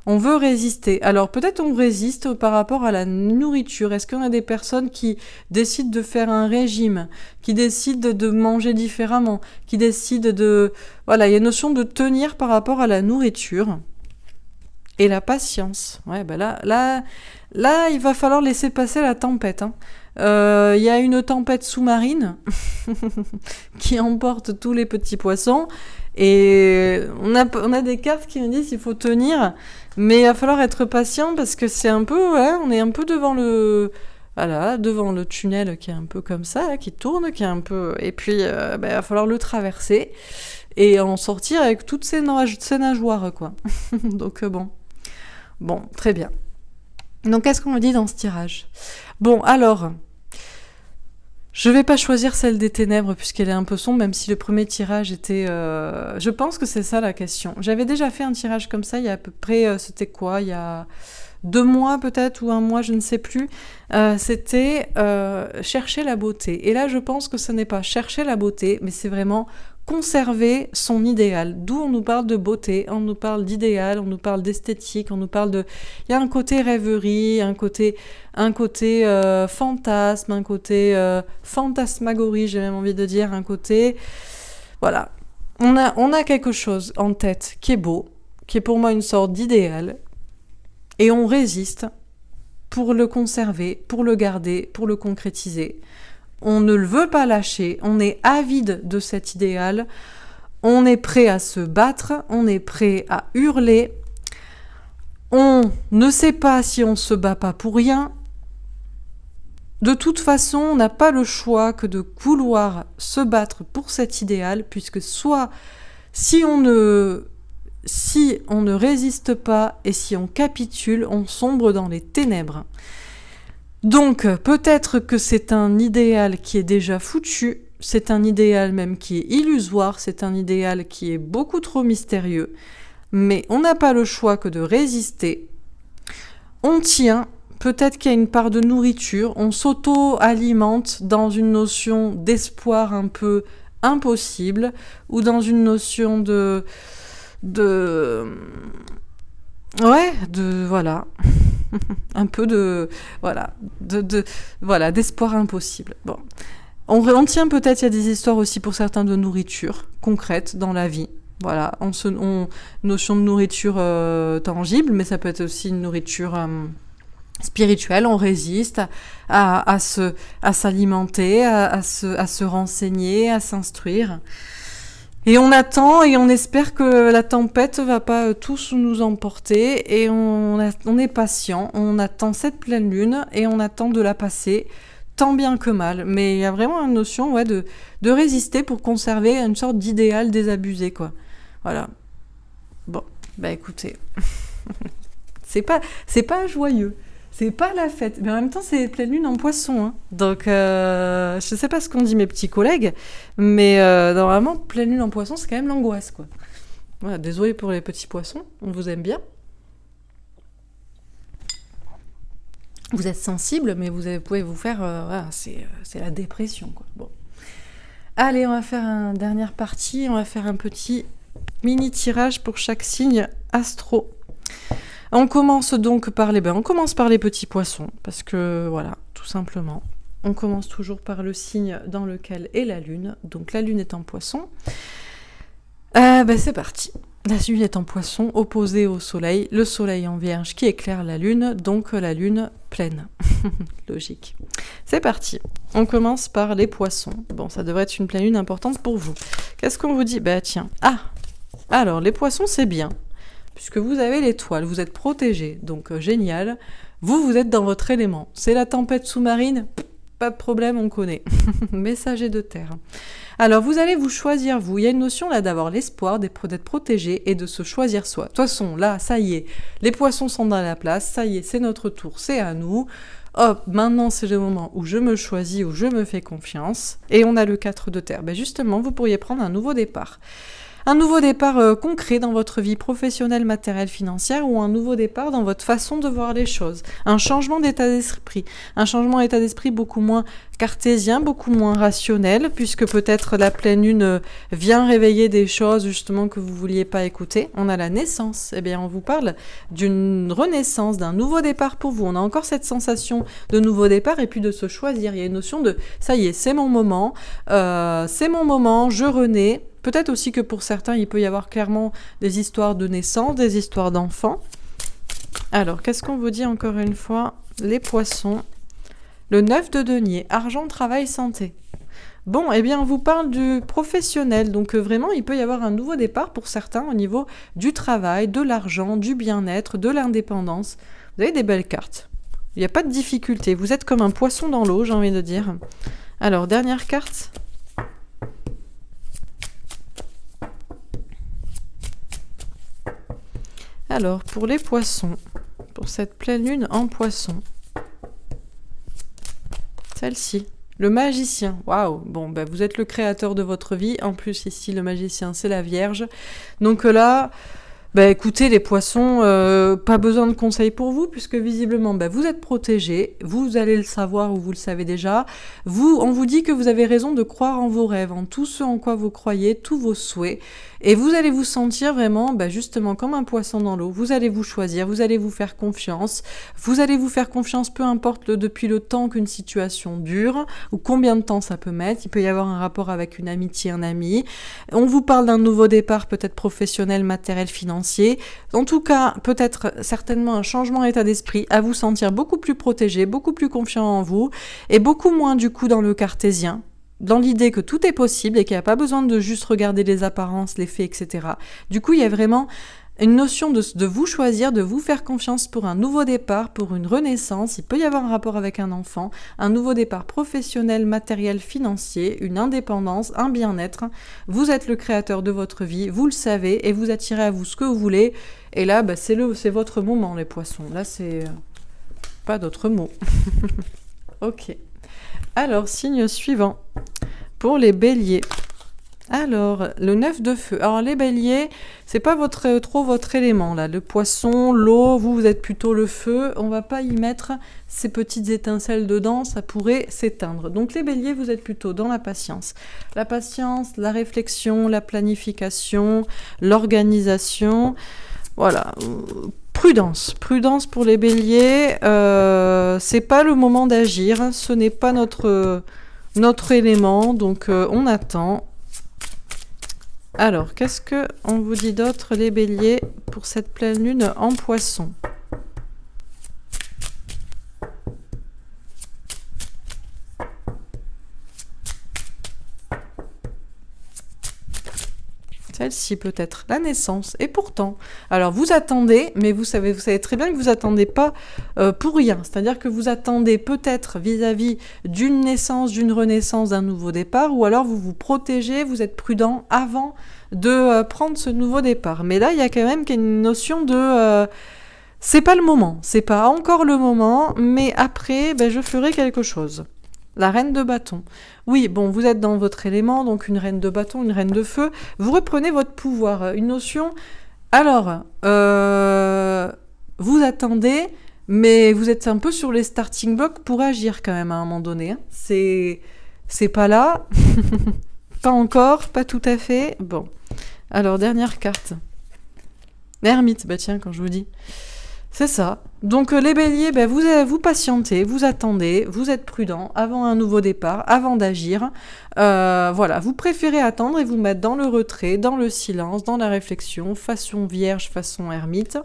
On veut résister. Alors peut-être on résiste par rapport à la nourriture. Est-ce qu'on a des personnes qui décident de faire un régime, qui décident de manger différemment, qui décident de... Voilà, il y a une notion de tenir par rapport à la nourriture. Et la patience. Ouais, ben là, il va falloir laisser passer la tempête. Hein. Y a une tempête sous-marine qui emporte tous les petits poissons. Et on a des cartes qui nous disent qu'il faut tenir, mais il va falloir être patient parce que c'est un peu... Ouais, on est un peu devant le... Voilà, devant le tunnel qui est un peu comme ça, là, qui tourne, qui est un peu... Et puis, il va falloir le traverser et en sortir avec toutes ces nageoires, quoi. Donc, bon. Bon, très bien. Donc, qu'est-ce qu'on me dit dans ce tirage? Bon, alors... Je vais pas choisir celle des ténèbres puisqu'elle est un peu sombre, même si le premier tirage était... Je pense que c'est ça la question. J'avais déjà fait un tirage comme ça il y a à peu près... C'était quoi? Il y a 2 mois peut-être ou 1 mois, je ne sais plus. C'était chercher la beauté. Et là, je pense que ce n'est pas chercher la beauté, mais c'est vraiment conserver son idéal. D'où on nous parle de beauté, on nous parle d'idéal, on nous parle d'esthétique, on nous parle de... Il y a un côté rêverie, un côté fantasme, un côté fantasmagorie, j'ai même envie de dire, un côté... Voilà. On a quelque chose en tête qui est beau, qui est pour moi une sorte d'idéal, et on résiste pour le conserver, pour le garder, pour le concrétiser. On ne le veut pas lâcher, on est avide de cet idéal, on est prêt à se battre, on est prêt à hurler, on ne sait pas si on se bat pas pour rien. De toute façon, on n'a pas le choix que de vouloir se battre pour cet idéal, puisque soit si on ne résiste pas et si on capitule, on sombre dans les ténèbres. Donc, peut-être que c'est un idéal qui est déjà foutu, c'est un idéal même qui est illusoire, c'est un idéal qui est beaucoup trop mystérieux, mais on n'a pas le choix que de résister. On tient, peut-être qu'il y a une part de nourriture, on s'auto-alimente dans une notion d'espoir un peu impossible, ou dans une notion voilà. Un peu de... Voilà, voilà, d'espoir impossible. Bon. On tient peut-être, il y a des histoires aussi pour certains de nourriture concrète dans la vie. Voilà, notion de nourriture tangible, mais ça peut être aussi une nourriture spirituelle. On résiste à s'alimenter, à se renseigner, à s'instruire. Et on attend et on espère que la tempête va pas tous nous emporter. Et on est patient, on attend cette pleine lune et on attend de la passer tant bien que mal. Mais il y a vraiment une notion de résister pour conserver une sorte d'idéal désabusé, quoi. Voilà. Bon, bah écoutez, c'est pas joyeux. C'est pas la fête, mais en même temps, c'est pleine lune en poisson. Hein. Donc, je sais pas ce qu'ont dit mes petits collègues, mais normalement, pleine lune en poisson, c'est quand même l'angoisse, quoi. Voilà, désolé pour les petits poissons, on vous aime bien. Vous êtes sensible, mais vous pouvez vous faire... voilà, c'est la dépression, quoi. Bon. Allez, on va faire une dernière partie, on va faire un petit mini tirage pour chaque signe astro. On commence donc par les petits poissons, parce que voilà, tout simplement. On commence toujours par le signe dans lequel est la lune. Donc la lune est en poisson. C'est parti. La lune est en poisson, opposée au soleil. Le soleil en vierge qui éclaire la lune, donc la lune pleine. Logique. C'est parti. On commence par les poissons. Bon, ça devrait être une pleine lune importante pour vous. Qu'est-ce qu'on vous dit ? Tiens. Alors, les poissons, c'est bien. Puisque vous avez l'étoile, vous êtes protégé, donc génial. Vous êtes dans votre élément. C'est la tempête sous-marine, pas de problème, on connaît. Messager de terre. Alors, vous allez vous choisir, vous. Il y a une notion là d'avoir l'espoir d'être protégé et de se choisir soi. De toute façon, là, ça y est, les poissons sont dans la place, ça y est, c'est notre tour, c'est à nous. Hop, maintenant, c'est le moment où je me choisis, où je me fais confiance. Et on a le 4 de terre. Justement, vous pourriez prendre un nouveau départ. Un nouveau départ concret dans votre vie professionnelle, matérielle, financière ou un nouveau départ dans votre façon de voir les choses. Un changement d'état d'esprit. Un changement d'état d'esprit beaucoup moins cartésien, beaucoup moins rationnel, puisque peut-être la pleine lune vient réveiller des choses justement que vous ne vouliez pas écouter. On a la naissance. Eh bien, on vous parle d'une renaissance, d'un nouveau départ pour vous. On a encore cette sensation de nouveau départ et puis de se choisir. Il y a une notion de « ça y est, c'est mon moment, je renais ». Peut-être aussi que pour certains, il peut y avoir clairement des histoires de naissance, des histoires d'enfants. Alors, qu'est-ce qu'on vous dit encore une fois ? Les poissons. Le 9 de denier, argent, travail, santé. Bon, eh bien, on vous parle du professionnel. Donc, vraiment, il peut y avoir un nouveau départ pour certains au niveau du travail, de l'argent, du bien-être, de l'indépendance. Vous avez des belles cartes. Il n'y a pas de difficulté. Vous êtes comme un poisson dans l'eau, j'ai envie de dire. Alors, dernière carte. Alors, pour les poissons, pour cette pleine lune en poisson, celle-ci, le magicien, waouh, bon, vous êtes le créateur de votre vie, en plus ici, le magicien, c'est la Vierge, donc là, écoutez, les poissons, pas besoin de conseils pour vous, puisque visiblement, vous êtes protégés, vous allez le savoir ou vous le savez déjà, on vous dit que vous avez raison de croire en vos rêves, en tout ce en quoi vous croyez, tous vos souhaits, et vous allez vous sentir vraiment, justement, comme un poisson dans l'eau, vous allez vous choisir, vous allez vous faire confiance peu importe depuis le temps qu'une situation dure, ou combien de temps ça peut mettre, il peut y avoir un rapport avec une amitié, un ami, on vous parle d'un nouveau départ, peut-être professionnel, matériel, financier, en tout cas, peut-être certainement un changement d'état d'esprit, à vous sentir beaucoup plus protégé, beaucoup plus confiant en vous, et beaucoup moins du coup dans le cartésien, dans l'idée que tout est possible et qu'il n'y a pas besoin de juste regarder les apparences, les faits, etc. Du coup, il y a vraiment une notion de vous choisir, de vous faire confiance pour un nouveau départ, pour une renaissance. Il peut y avoir un rapport avec un enfant, un nouveau départ professionnel, matériel, financier, une indépendance, un bien-être. Vous êtes le créateur de votre vie, vous le savez, et vous attirez à vous ce que vous voulez. Et là, c'est votre moment, les poissons. Là, c'est pas d'autres mots. Ok. Alors, signe suivant. Pour les béliers. Alors, le 9 de feu. Alors, les béliers, c'est pas trop votre élément, là. Le poisson, l'eau, vous êtes plutôt le feu. On va pas y mettre ces petites étincelles dedans, ça pourrait s'éteindre. Donc, les béliers, vous êtes plutôt dans la patience. La patience, la réflexion, la planification, l'organisation. Voilà. Prudence. Prudence pour les béliers. C'est pas le moment d'agir. Ce n'est pas notre élément. Donc, on attend. Alors, qu'est-ce qu'on vous dit d'autre, les béliers, pour cette pleine lune en poisson? Celle-ci peut-être, la naissance. Et pourtant, alors vous attendez, mais vous savez très bien que vous attendez pas pour rien. C'est-à-dire que vous attendez peut-être vis-à-vis d'une naissance, d'une renaissance, d'un nouveau départ, ou alors vous vous protégez, vous êtes prudent avant de prendre ce nouveau départ. Mais là, il y a quand même une notion de... c'est pas le moment, c'est pas encore le moment, mais après, je ferai quelque chose. La reine de bâton. Oui, bon, vous êtes dans votre élément, donc une reine de bâton, une reine de feu. Vous reprenez votre pouvoir. Une notion... Alors, vous attendez, mais vous êtes un peu sur les starting blocks pour agir quand même à un moment donné. Hein. C'est pas là. Pas encore, pas tout à fait. Bon. Alors, dernière carte. L'ermite, tiens, quand je vous dis... C'est ça. Donc les béliers, vous patientez, vous attendez, vous êtes prudent avant un nouveau départ, avant d'agir. Voilà, vous préférez attendre et vous mettre dans le retrait, dans le silence, dans la réflexion, façon vierge, façon ermite.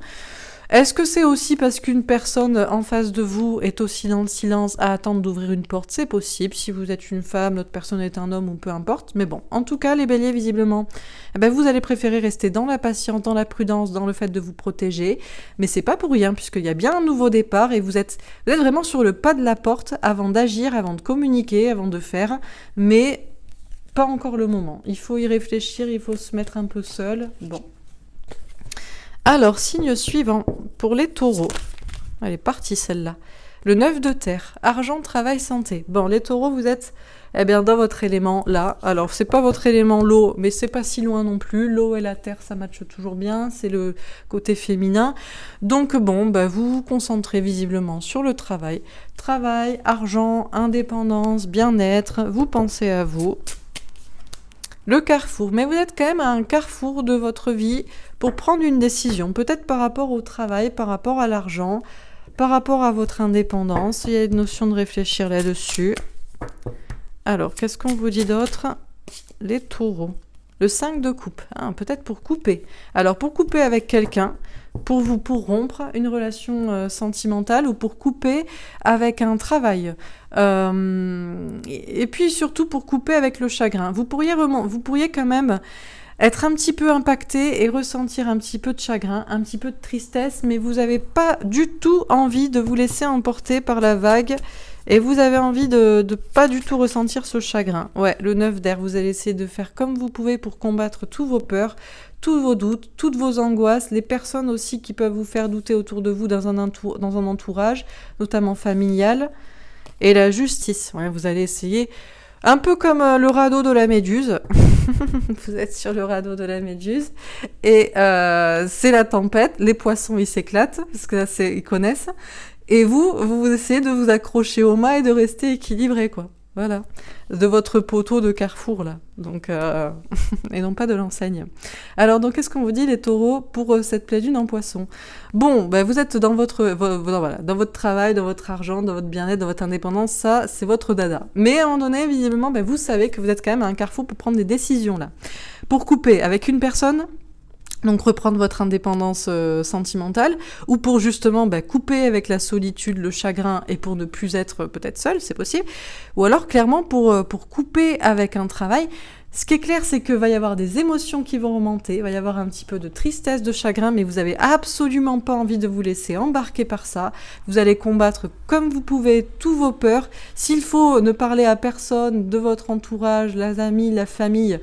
Est-ce que c'est aussi parce qu'une personne en face de vous est aussi dans le silence à attendre d'ouvrir une porte? C'est possible, si vous êtes une femme, l'autre personne est un homme ou peu importe. Mais bon, en tout cas, les béliers, visiblement, vous allez préférer rester dans la patience, dans la prudence, dans le fait de vous protéger. Mais c'est pas pour rien, puisqu'il y a bien un nouveau départ et vous êtes vraiment sur le pas de la porte avant d'agir, avant de communiquer, avant de faire. Mais pas encore le moment. Il faut y réfléchir, il faut se mettre un peu seul. Bon. Alors, signe suivant, pour les taureaux. Elle est partie celle-là. Le 9 de terre, argent, travail, santé. Bon, les taureaux, vous êtes dans votre élément là. Alors, c'est pas votre élément l'eau, mais c'est pas si loin non plus. L'eau et la terre, ça matche toujours bien. C'est le côté féminin. Donc, bon, vous vous concentrez visiblement sur le travail. Travail, argent, indépendance, bien-être. Vous pensez à vous. Le carrefour. Mais vous êtes quand même à un carrefour de votre vie pour prendre une décision. Peut-être par rapport au travail, par rapport à l'argent, par rapport à votre indépendance. Il y a une notion de réfléchir là-dessus. Alors, qu'est-ce qu'on vous dit d'autre? Les taureaux. Le 5 de coupe. Peut-être pour couper. Alors, pour couper avec quelqu'un, pour rompre une relation sentimentale ou pour couper avec un travail. Et puis surtout pour couper avec le chagrin. Vous pourriez quand même être un petit peu impacté et ressentir un petit peu de chagrin, un petit peu de tristesse, mais vous n'avez pas du tout envie de vous laisser emporter par la vague et vous avez envie de pas du tout ressentir ce chagrin. Ouais, le 9 d'air, vous allez essayer de faire comme vous pouvez pour combattre tous vos peurs, tous vos doutes, toutes vos angoisses, les personnes aussi qui peuvent vous faire douter autour de vous dans un entourage, notamment familial. Et la justice, ouais, vous allez essayer, un peu comme le radeau de la méduse, vous êtes sur le radeau de la méduse, et c'est la tempête, les poissons ils s'éclatent, parce que là ils connaissent, et vous essayez de vous accrocher au mât et de rester équilibré, quoi. Voilà, de votre poteau de carrefour, là. Donc, et non pas de l'enseigne. Alors, donc, qu'est-ce qu'on vous dit, les taureaux, pour cette pleine lune en poisson? Bon, vous êtes dans dans votre travail, dans votre argent, dans votre bien-être, dans votre indépendance, ça, c'est votre dada. Mais à un moment donné, visiblement, vous savez que vous êtes quand même à un carrefour pour prendre des décisions, là. Pour couper avec une personne... Donc reprendre votre indépendance sentimentale, ou pour justement couper avec la solitude, le chagrin, et pour ne plus être peut-être seul, c'est possible. Ou alors clairement pour couper avec un travail. Ce qui est clair, c'est que va y avoir des émotions qui vont remonter, va y avoir un petit peu de tristesse, de chagrin, mais vous avez absolument pas envie de vous laisser embarquer par ça. Vous allez combattre comme vous pouvez tous vos peurs. S'il faut ne parler à personne de votre entourage, les amis, la famille...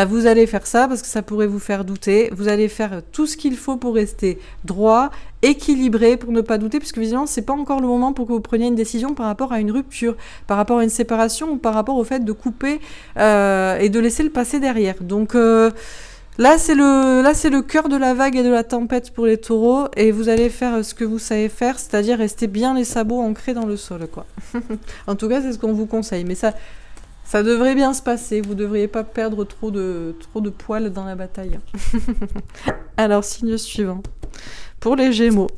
vous allez faire ça parce que ça pourrait vous faire douter. Vous allez faire tout ce qu'il faut pour rester droit, équilibré, pour ne pas douter, puisque visiblement, c'est pas encore le moment pour que vous preniez une décision par rapport à une rupture, par rapport à une séparation ou par rapport au fait de couper et de laisser le passé derrière. Donc là, c'est le cœur de la vague et de la tempête pour les taureaux, et vous allez faire ce que vous savez faire, c'est-à-dire rester bien les sabots ancrés dans le sol, quoi. En tout cas, c'est ce qu'on vous conseille. Mais ça devrait bien se passer, vous ne devriez pas perdre trop de poils dans la bataille. Alors, signe suivant. pour les Gémeaux.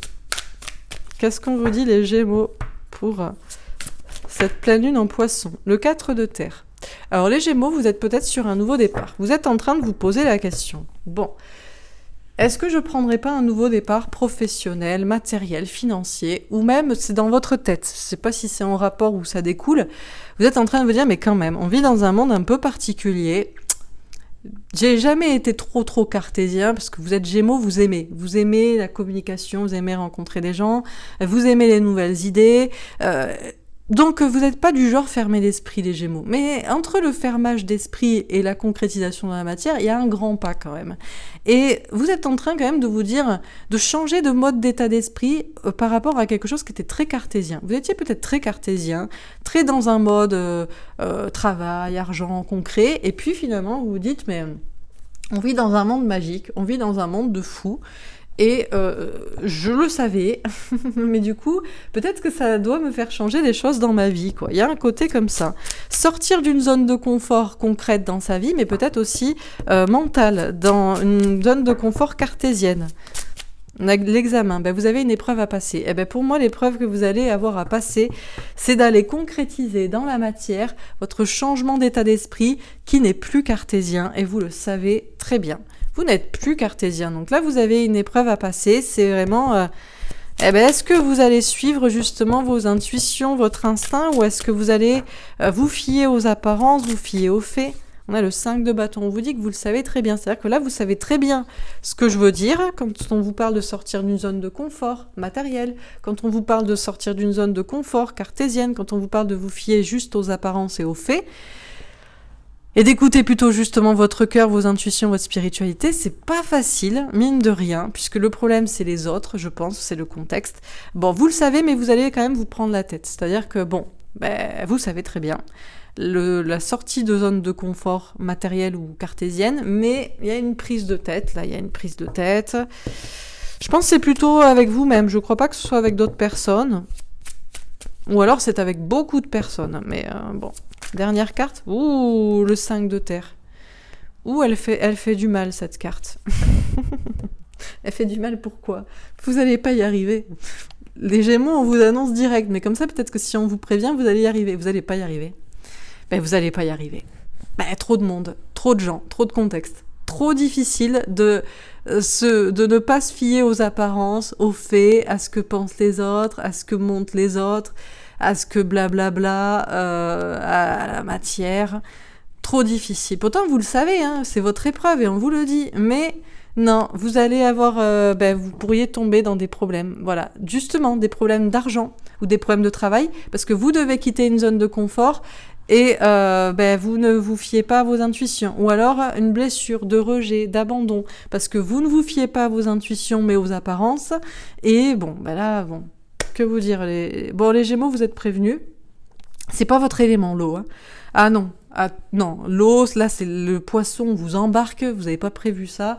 Qu'est-ce qu'on vous dit les Gémeaux pour cette pleine lune en Poisson? Le 4 de terre. Alors les Gémeaux, vous êtes peut-être sur un nouveau départ. Vous êtes en train de vous poser la question. Bon, est-ce que je ne prendrai pas un nouveau départ professionnel, matériel, financier, ou même c'est dans votre tête? Je ne sais pas si c'est en rapport ou ça découle. Vous êtes en train de vous dire, mais quand même, on vit dans un monde un peu particulier. J'ai jamais été trop cartésien, parce que vous êtes Gémeaux, vous aimez la communication, vous aimez rencontrer des gens, vous aimez les nouvelles idées, donc vous n'êtes pas du genre fermé d'esprit les Gémeaux. Mais entre le fermage d'esprit et la concrétisation de la matière, il y a un grand pas quand même. Et vous êtes en train quand même de vous dire, de changer de mode d'état d'esprit par rapport à quelque chose qui était très cartésien. Vous étiez peut-être très cartésien, très dans un mode travail, argent, concret, et puis finalement vous vous dites, mais on vit dans un monde magique, on vit dans un monde de fous. Et je le savais, mais du coup, peut-être que ça doit me faire changer des choses dans ma vie, quoi. Il y a un côté comme ça. Sortir d'une zone de confort concrète dans sa vie, mais peut-être aussi mentale, dans une zone de confort cartésienne. L'examen, vous avez une épreuve à passer. Et pour moi, l'épreuve que vous allez avoir à passer, c'est d'aller concrétiser dans la matière votre changement d'état d'esprit qui n'est plus cartésien, et vous le savez très bien. Vous n'êtes plus cartésien. Donc là, vous avez une épreuve à passer. C'est vraiment... est-ce que vous allez suivre justement vos intuitions, votre instinct, ou est-ce que vous allez vous fier aux apparences, vous fier aux faits? On a le 5 de bâton. On vous dit que vous le savez très bien. C'est-à-dire que là, vous savez très bien ce que je veux dire quand on vous parle de sortir d'une zone de confort matériel, quand on vous parle de sortir d'une zone de confort cartésienne, quand on vous parle de vous fier juste aux apparences et aux faits. Et d'écouter plutôt justement votre cœur, vos intuitions, votre spiritualité, c'est pas facile, mine de rien, puisque le problème c'est les autres, je pense, c'est le contexte. Bon, vous le savez, mais vous allez quand même vous prendre la tête. C'est-à-dire que, vous savez très bien, la sortie de zone de confort matérielle ou cartésienne, mais il y a une prise de tête, là, il y a une prise de tête. Je pense que c'est plutôt avec vous-même, je crois pas que ce soit avec d'autres personnes. Ou alors c'est avec beaucoup de personnes, mais bon... Dernière carte, ouh, le 5 de terre. Ouh, elle fait du mal, cette carte. Elle fait du mal, pourquoi? Vous n'allez pas y arriver. Les Gémeaux, on vous annonce direct, mais comme ça, peut-être que si on vous prévient, vous allez y arriver. Vous n'allez pas y arriver. Vous n'allez pas y arriver. Trop de monde, trop de gens, trop de contexte. Trop difficile de ne pas se fier aux apparences, aux faits, à ce que pensent les autres, à ce que montrent les autres, à ce que blablabla, à la matière. Trop difficile. Pourtant, vous le savez, hein, c'est votre épreuve et on vous le dit. Mais non, vous allez avoir... vous pourriez tomber dans des problèmes. Voilà, justement, des problèmes d'argent ou des problèmes de travail, parce que vous devez quitter une zone de confort et vous ne vous fiez pas à vos intuitions. Ou alors une blessure de rejet, d'abandon, parce que vous ne vous fiez pas à vos intuitions mais aux apparences. Et que vous dire, les Gémeaux, vous êtes prévenus. C'est pas votre élément, l'eau. Hein. Ah non, l'eau, là, c'est le poisson, on vous embarque, vous n'avez pas prévu ça.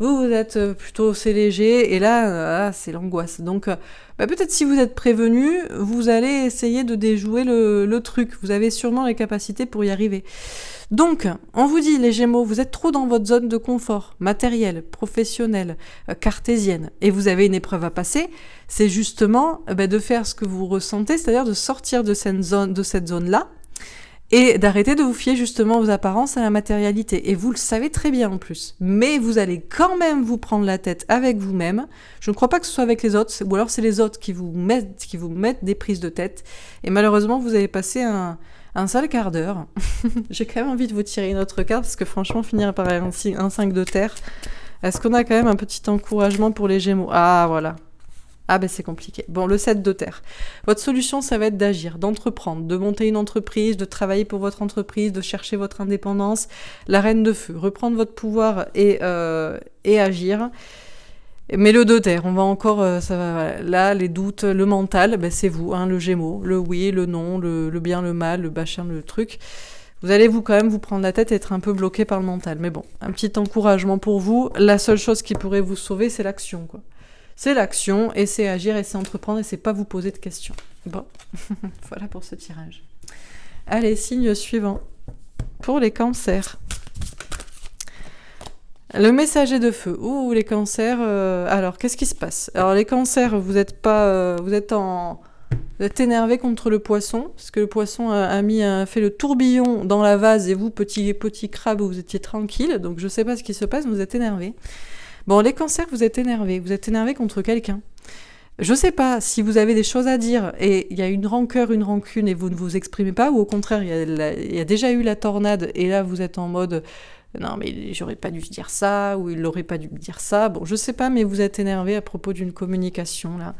Vous êtes plutôt assez léger, et là, c'est l'angoisse. Donc, peut-être si vous êtes prévenu, vous allez essayer de déjouer le truc. Vous avez sûrement les capacités pour y arriver. Donc, on vous dit, les Gémeaux, vous êtes trop dans votre zone de confort, matériel, professionnel, cartésienne, et vous avez une épreuve à passer, c'est justement de faire ce que vous ressentez, c'est-à-dire de sortir de cette zone-là, et d'arrêter de vous fier justement aux apparences, à la matérialité. Et vous le savez très bien en plus. Mais vous allez quand même vous prendre la tête avec vous-même. Je ne crois pas que ce soit avec les autres, ou alors c'est les autres qui vous mettent des prises de tête. Et malheureusement, vous avez passé un sale quart d'heure. J'ai quand même envie de vous tirer une autre carte, parce que franchement, finir par un 5 de terre, est-ce qu'on a quand même un petit encouragement pour les Gémeaux? Ah, voilà. Ah c'est compliqué. Bon, le 7 de terre. Votre solution, ça va être d'agir, d'entreprendre, de monter une entreprise, de travailler pour votre entreprise, de chercher votre indépendance. La reine de feu, reprendre votre pouvoir et agir. Mais le 2 de terre, on va encore... là, les doutes, le mental, c'est vous, hein, le Gémeaux. Le oui, le non, le bien, le mal, le machin, le truc. Vous allez quand même vous prendre la tête et être un peu bloqué par le mental. Mais bon, un petit encouragement pour vous. La seule chose qui pourrait vous sauver, c'est l'action, quoi. C'est l'action, et c'est agir, et c'est entreprendre, et c'est pas vous poser de questions. Bon, voilà pour ce tirage. Allez, signe suivant. Pour les cancers. Le messager de feu. Ouh, les cancers. Alors, qu'est-ce qui se passe? Alors, les cancers, vous êtes pas, vous êtes énervé contre le poisson, parce que le poisson a fait le tourbillon dans la vase et vous, petit crabe, vous étiez tranquille. Donc, je sais pas ce qui se passe, vous êtes énervé. Bon, les cancers, vous êtes énervé. Vous êtes énervé contre quelqu'un. Je sais pas si vous avez des choses à dire et il y a une rancœur, une rancune et vous ne vous exprimez pas, ou au contraire, il y a déjà eu la tornade et là, vous êtes en mode non, mais j'aurais pas dû dire ça, ou il aurait pas dû me dire ça. Bon, je sais pas, mais vous êtes énervé à propos d'une communication, là.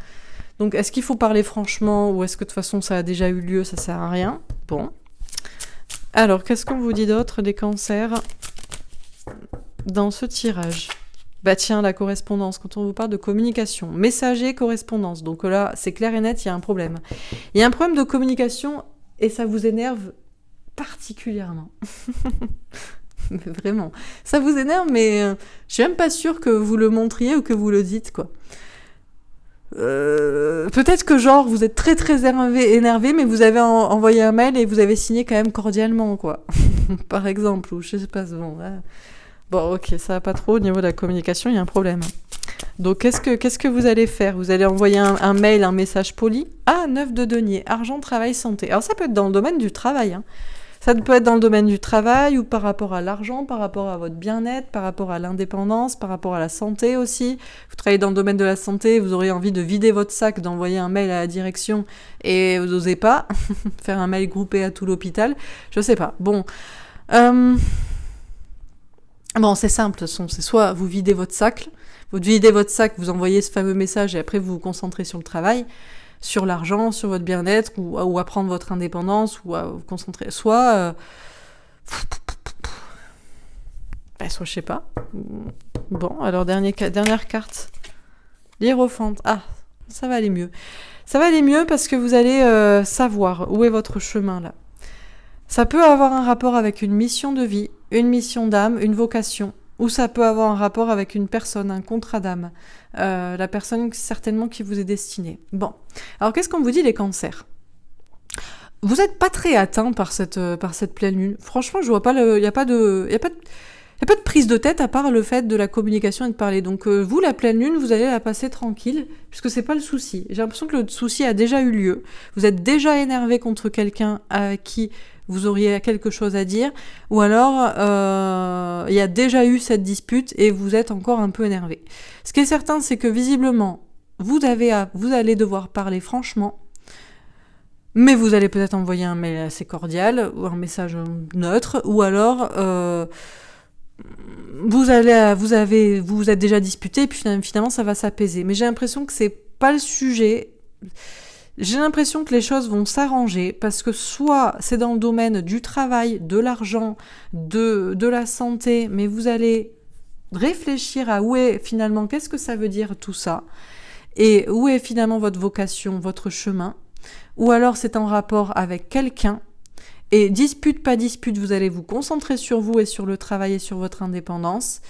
Donc, est-ce qu'il faut parler franchement, ou est-ce que de toute façon, ça a déjà eu lieu, ça sert à rien? Bon. Alors, qu'est-ce qu'on vous dit d'autre, les cancers, dans ce tirage? Bah tiens, la correspondance, quand on vous parle de communication. Messager, correspondance. Donc là, c'est clair et net, il y a un problème. Il y a un problème de communication, et ça vous énerve particulièrement. Mais vraiment, ça vous énerve, mais je suis même pas sûre que vous le montriez ou que vous le dites, quoi. Peut-être que genre vous êtes très très énervé, mais vous avez envoyé un mail et vous avez signé quand même cordialement, quoi. Par exemple, ou je sais pas, bon. Bon, ok, ça va pas trop au niveau de la communication, il y a un problème. Donc qu'est-ce que vous allez faire? Vous allez envoyer un mail, un message poli. Ah, 9 de denier, argent, travail, santé. Alors ça peut être dans le domaine du travail, hein. Ça peut être dans le domaine du travail ou par rapport à l'argent, par rapport à votre bien-être, par rapport à l'indépendance, par rapport à la santé aussi. Vous travaillez dans le domaine de la santé, vous aurez envie de vider votre sac, d'envoyer un mail à la direction et vous n'osez pas faire un mail groupé à tout l'hôpital. Je sais pas. Bon. Bon, c'est simple. C'est soit vous videz votre sac, vous envoyez ce fameux message et après vous vous concentrez sur le travail, sur l'argent, sur votre bien-être, ou à prendre votre indépendance, ou à vous concentrer. Soit je sais pas. Bon, alors dernière carte. L'hiérophante. Ah, ça va aller mieux. Ça va aller mieux parce que vous allez savoir où est votre chemin, là. Ça peut avoir un rapport avec une mission de vie, une mission d'âme, une vocation, ou ça peut avoir un rapport avec une personne, un contrat d'âme. La personne certainement qui vous est destinée. Bon, alors qu'est-ce qu'on vous dit les cancers? Vous n'êtes pas très atteint par cette pleine lune. Franchement, je vois pas il y a pas de prise de tête à part le fait de la communication et de parler. Donc vous, la pleine lune, vous allez la passer tranquille, puisque c'est pas le souci. J'ai l'impression que le souci a déjà eu lieu. Vous êtes déjà énervé contre quelqu'un avec qui vous auriez quelque chose à dire, ou alors il y a déjà eu cette dispute et vous êtes encore un peu énervé. Ce qui est certain, c'est que visiblement, vous allez devoir parler franchement, mais vous allez peut-être envoyer un mail assez cordial, ou un message neutre, ou alors vous êtes déjà disputé, et puis finalement ça va s'apaiser. Mais j'ai l'impression que c'est pas le sujet. J'ai l'impression que les choses vont s'arranger parce que soit c'est dans le domaine du travail, de l'argent, de la santé, mais vous allez réfléchir à où est finalement, qu'est-ce que ça veut dire tout ça, et où est finalement votre vocation, votre chemin, ou alors c'est en rapport avec quelqu'un, et dispute, pas dispute, vous allez vous concentrer sur vous et sur le travail et sur votre indépendance,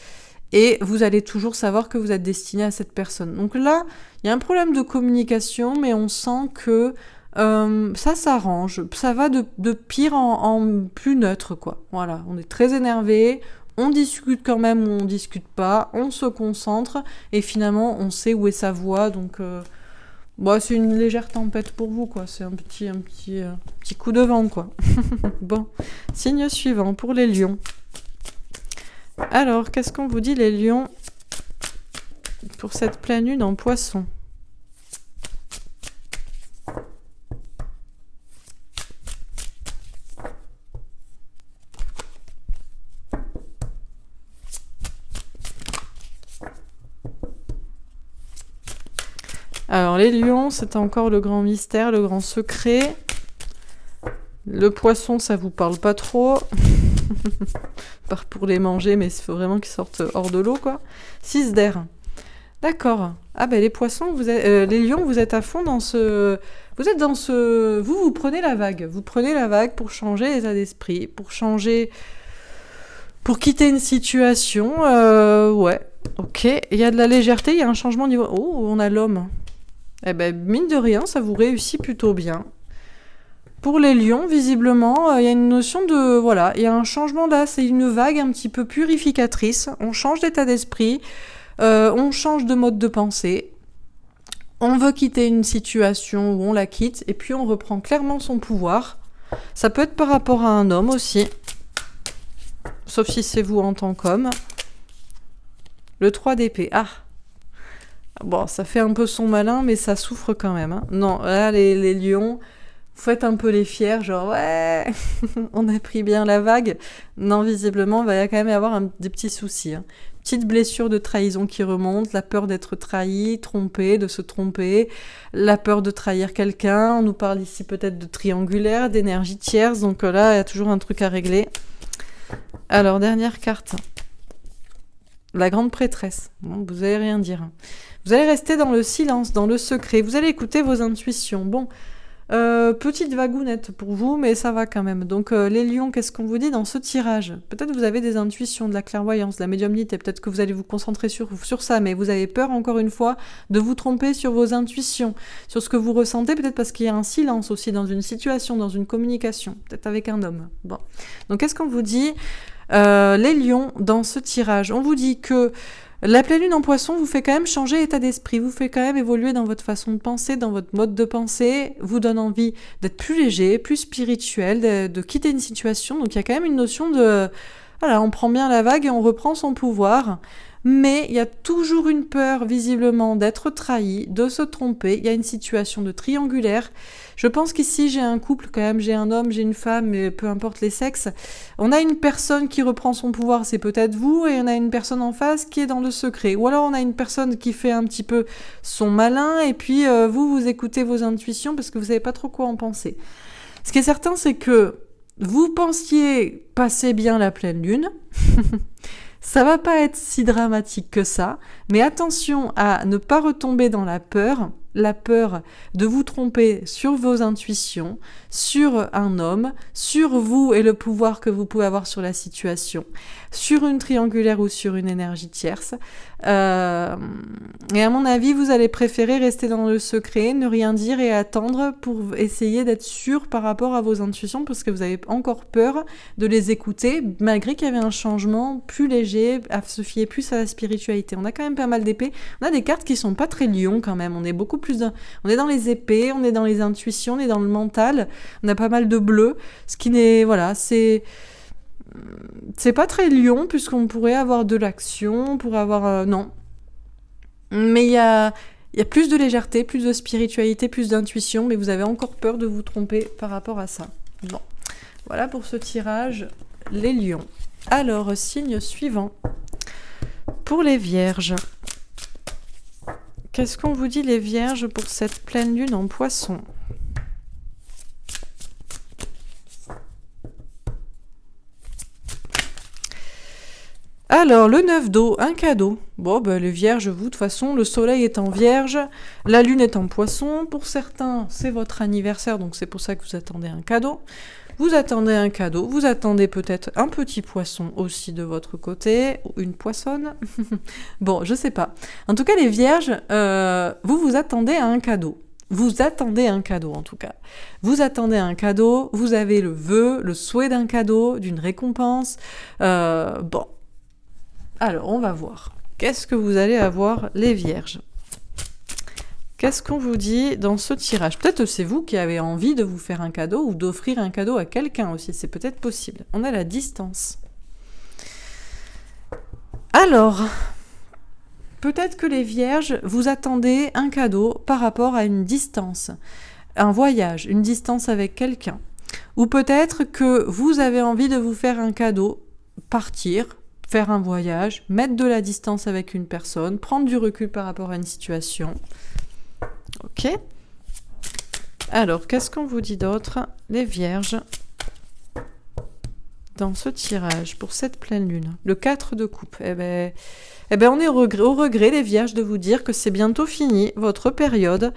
et vous allez toujours savoir que vous êtes destiné à cette personne. Donc là, il y a un problème de communication, mais on sent que ça s'arrange. Ça va de pire en plus neutre, quoi. Voilà, on est très énervé, on discute quand même ou on discute pas, on se concentre, et finalement, on sait où est sa voie. Donc, c'est une légère tempête pour vous, quoi. C'est un petit coup de vent, quoi. Bon, signe suivant pour les lions. Alors, qu'est-ce qu'on vous dit les lions pour cette pleine lune en poisson? Alors, les lions, c'est encore le grand mystère, le grand secret. Le poisson, ça vous parle pas trop. Part pour les manger, mais il faut vraiment qu'ils sortent hors de l'eau, quoi. 6 d'air. D'accord. Ah ben les poissons, les lions, vous êtes à fond dans ce... Vous êtes dans ce... Vous prenez la vague. Vous prenez la vague pour changer l'état d'esprit, pour changer... Pour quitter une situation. Ouais. Ok. Il y a de la légèreté, il y a un changement de niveau... Oh, on a l'homme. Eh ben, mine de rien, ça vous réussit plutôt bien. Pour les lions, visiblement, il y a une notion de... Voilà, il y a un changement là, c'est une vague un petit peu purificatrice. On change d'état d'esprit, on change de mode de pensée. On veut quitter une situation où on la quitte, et puis on reprend clairement son pouvoir. Ça peut être par rapport à un homme aussi. Sauf si c'est vous en tant qu'homme. Le 3 d'épée. Ah! Bon, ça fait un peu son malin, mais ça souffre quand même. Hein. Non, là, les lions... Faites un peu les fiers, genre ouais, on a pris bien la vague. Non, visiblement, il va quand même y avoir des petits soucis. Hein. Petite blessure de trahison qui remonte, la peur d'être trahi, trompé, de se tromper, la peur de trahir quelqu'un. On nous parle ici peut-être de triangulaire, d'énergie tierce, donc là, il y a toujours un truc à régler. Alors, dernière carte. La grande prêtresse. Bon, vous allez rien dire. Hein. Vous allez rester dans le silence, dans le secret. Vous allez écouter vos intuitions. Bon... petite vagounette pour vous, mais ça va quand même. Donc les lions, qu'est-ce qu'on vous dit dans ce tirage? Peut-être vous avez des intuitions, de la clairvoyance, de la médiumnité, peut-être que vous allez vous concentrer sur ça, mais vous avez peur, encore une fois, de vous tromper sur vos intuitions, sur ce que vous ressentez, peut-être parce qu'il y a un silence aussi dans une situation, dans une communication, peut-être avec un homme. Bon. Donc qu'est-ce qu'on vous dit les lions, dans ce tirage? On vous dit que la pleine lune en poisson vous fait quand même changer état d'esprit, vous fait quand même évoluer dans votre façon de penser, dans votre mode de pensée, vous donne envie d'être plus léger, plus spirituel, de quitter une situation. Donc il y a quand même une notion de... Voilà, on prend bien la vague et on reprend son pouvoir. Mais il y a toujours une peur, visiblement, d'être trahi, de se tromper. Il y a une situation de triangulaire. Je pense qu'ici, j'ai un couple quand même, j'ai un homme, j'ai une femme, mais peu importe les sexes. On a une personne qui reprend son pouvoir, c'est peut-être vous, et on a une personne en face qui est dans le secret. Ou alors on a une personne qui fait un petit peu son malin, et puis vous écoutez vos intuitions parce que vous savez pas trop quoi en penser. Ce qui est certain, c'est que vous pensiez passer bien la pleine lune. Ça va pas être si dramatique que ça, mais attention à ne pas retomber dans la peur de vous tromper sur vos intuitions, sur un homme, sur vous et le pouvoir que vous pouvez avoir sur la situation, sur une triangulaire ou sur une énergie tierce. Et à mon avis, vous allez préférer rester dans le secret, ne rien dire et attendre pour essayer d'être sûr par rapport à vos intuitions, parce que vous avez encore peur de les écouter, malgré qu'il y avait un changement plus léger, à se fier plus à la spiritualité. On a quand même pas mal d'épées. On a des cartes qui sont pas très lions quand même. On est beaucoup plus on est dans les épées, on est dans les intuitions, on est dans le mental. On a pas mal de bleu, ce qui n'est... Voilà, c'est pas très lion, puisqu'on pourrait avoir de l'action, on pourrait avoir... non. Mais il y a plus de légèreté, plus de spiritualité, plus d'intuition, mais vous avez encore peur de vous tromper par rapport à ça. Bon, voilà pour ce tirage, les lions. Alors, signe suivant. Pour les vierges. Qu'est-ce qu'on vous dit, les vierges, pour cette pleine lune en poisson? Alors, le 9 d'eau, un cadeau. Bon, ben, les vierges, vous, de toute façon, le soleil est en vierge, la lune est en poisson. Pour certains, c'est votre anniversaire, donc c'est pour ça que vous attendez un cadeau. Vous attendez un cadeau, vous attendez peut-être un petit poisson aussi de votre côté, ou une poissonne. Bon, je sais pas. En tout cas, les vierges, vous attendez à un cadeau. Vous attendez un cadeau, en tout cas. Vous attendez un cadeau, vous avez le vœu, le souhait d'un cadeau, d'une récompense. Bon. Alors, on va voir. Qu'est-ce que vous allez avoir, les vierges? Qu'est-ce qu'on vous dit dans ce tirage? Peut-être c'est vous qui avez envie de vous faire un cadeau ou d'offrir un cadeau à quelqu'un aussi, c'est peut-être possible. On a la distance. Alors, peut-être que les vierges, vous attendez un cadeau par rapport à une distance, un voyage, une distance avec quelqu'un. Ou peut-être que vous avez envie de vous faire un cadeau, partir, faire un voyage, mettre de la distance avec une personne, prendre du recul par rapport à une situation. Ok. Alors, qu'est-ce qu'on vous dit d'autre, les vierges, dans ce tirage, pour cette pleine lune? Le 4 de coupe. Eh ben, on est au regret, les vierges, de vous dire que c'est bientôt fini, votre période,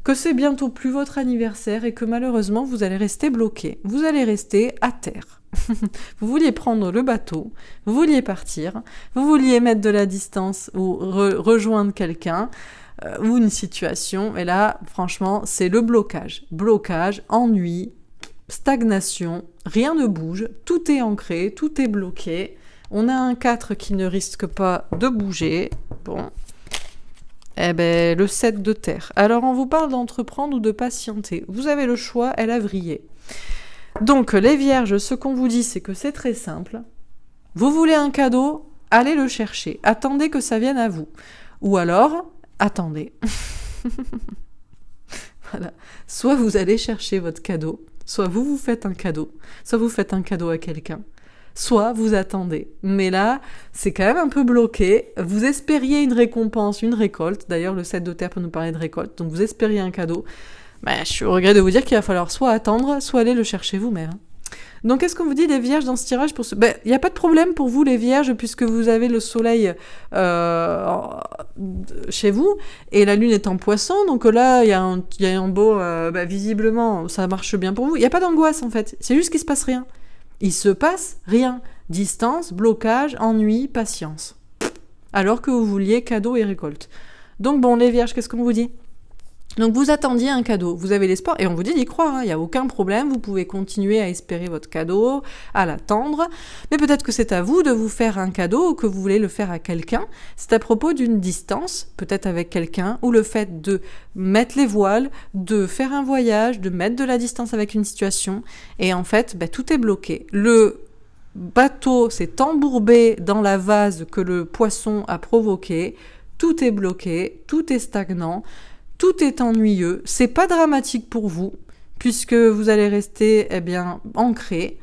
que c'est bientôt plus votre anniversaire et que malheureusement, vous allez rester bloqué. Vous allez rester à terre. Vous vouliez prendre le bateau, vous vouliez partir, vous vouliez mettre de la distance ou rejoindre quelqu'un, ou une situation, et là, franchement, c'est le blocage. Blocage, ennui, stagnation, rien ne bouge, tout est ancré, tout est bloqué. On a un 4 qui ne risque pas de bouger. Bon. Eh ben, le 7 de terre. Alors, on vous parle d'entreprendre ou de patienter. Vous avez le choix, elle a vrillé. Donc, les vierges, ce qu'on vous dit, c'est que c'est très simple. Vous voulez un cadeau, allez le chercher. Attendez que ça vienne à vous. Ou alors, attendez. Voilà. Soit vous allez chercher votre cadeau, soit vous faites un cadeau, soit vous faites un cadeau à quelqu'un, soit vous attendez. Mais là, c'est quand même un peu bloqué. Vous espériez une récompense, une récolte. D'ailleurs, le 7 de terre peut nous parler de récolte. Donc, vous espériez un cadeau. Je suis au regret de vous dire qu'il va falloir soit attendre, soit aller le chercher vous-même. Donc, qu'est-ce qu'on vous dit des vierges dans ce tirage pour il n'y a pas de problème pour vous, les vierges, puisque vous avez le soleil chez vous, et la lune est en poisson. Donc là, il y a un beau... visiblement, ça marche bien pour vous. Il n'y a pas d'angoisse, en fait. C'est juste qu'il ne se passe rien. Il se passe rien. Distance, blocage, ennui, patience. Alors que vous vouliez cadeau et récolte. Donc bon, les vierges, qu'est-ce qu'on vous dit ? Donc vous attendiez un cadeau, vous avez l'espoir, et on vous dit d'y croire, il n'y a aucun problème, vous pouvez continuer à espérer votre cadeau, à l'attendre, mais peut-être que c'est à vous de vous faire un cadeau ou que vous voulez le faire à quelqu'un. C'est à propos d'une distance, peut-être avec quelqu'un, ou le fait de mettre les voiles, de faire un voyage, de mettre de la distance avec une situation, et en fait, tout est bloqué. Le bateau s'est embourbé dans la vase que le poisson a provoqué, tout est bloqué, tout est stagnant, tout est ennuyeux, c'est pas dramatique pour vous, puisque vous allez rester, ancré.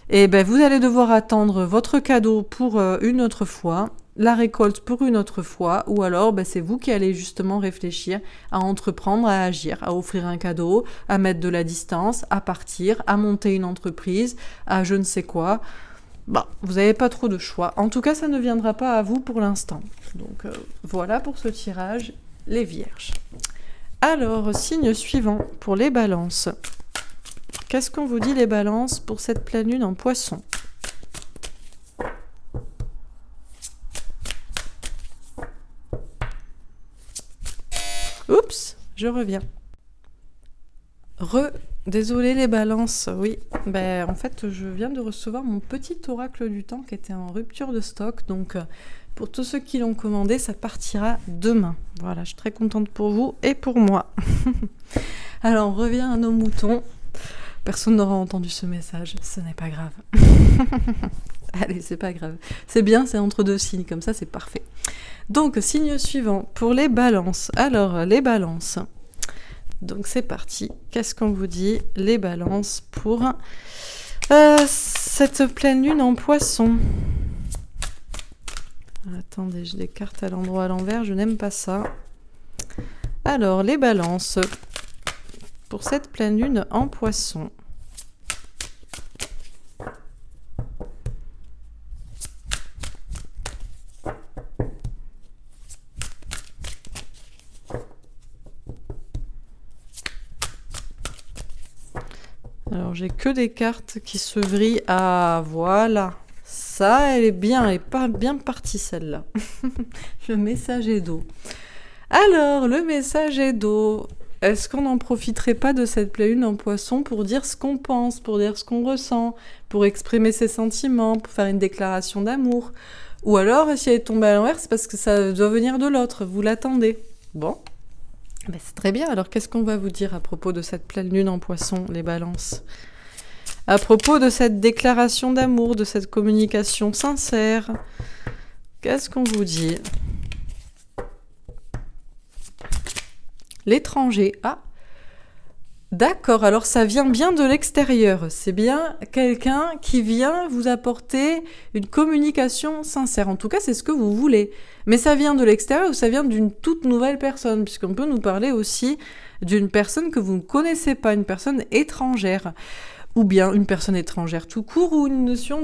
Et vous allez devoir attendre votre cadeau pour une autre fois, la récolte pour une autre fois, ou alors c'est vous qui allez justement réfléchir à entreprendre, à agir, à offrir un cadeau, à mettre de la distance, à partir, à monter une entreprise, à je ne sais quoi. Vous n'avez pas trop de choix. En tout cas, ça ne viendra pas à vous pour l'instant. Donc voilà pour ce tirage. Les vierges. Alors, signe suivant pour les balances. Qu'est-ce qu'on vous dit les balances pour cette pleine lune en poisson ? Oups, je reviens. Désolé les balances, oui. En fait, je viens de recevoir mon petit oracle du temps qui était en rupture de stock, donc... Pour tous ceux qui l'ont commandé, ça partira demain. Voilà, je suis très contente pour vous et pour moi. Alors, on revient à nos moutons. Personne n'aura entendu ce message, ce n'est pas grave. Allez, c'est pas grave. C'est bien, c'est entre deux signes, comme ça c'est parfait. Donc, signe suivant, pour les balances. Alors, les balances. Donc, c'est parti. Qu'est-ce qu'on vous dit, les balances, pour cette pleine lune en poisson ? Attendez, j'ai des cartes à l'endroit à l'envers, je n'aime pas ça. Alors, les balances. Pour cette pleine lune en poisson. Alors, j'ai que des cartes qui se vrillent. Ah, voilà. Ça, elle est bien, elle est pas bien partie celle-là. Le message est d'eau. Alors, le message est d'eau. Est-ce qu'on n'en profiterait pas de cette pleine lune en poisson pour dire ce qu'on pense, pour dire ce qu'on ressent, pour exprimer ses sentiments, pour faire une déclaration d'amour ? Ou alors, si elle est tombée à l'envers, c'est parce que ça doit venir de l'autre, vous l'attendez. Bon, c'est très bien. Alors, qu'est-ce qu'on va vous dire à propos de cette pleine lune en poisson, les balances ? À propos de cette déclaration d'amour, de cette communication sincère, qu'est-ce qu'on vous dit ? L'étranger. Ah, d'accord, alors ça vient bien de l'extérieur. C'est bien quelqu'un qui vient vous apporter une communication sincère. En tout cas, c'est ce que vous voulez. Mais ça vient de l'extérieur ou ça vient d'une toute nouvelle personne, puisqu'on peut nous parler aussi d'une personne que vous ne connaissez pas, une personne étrangère. Ou bien une personne étrangère tout court, ou une notion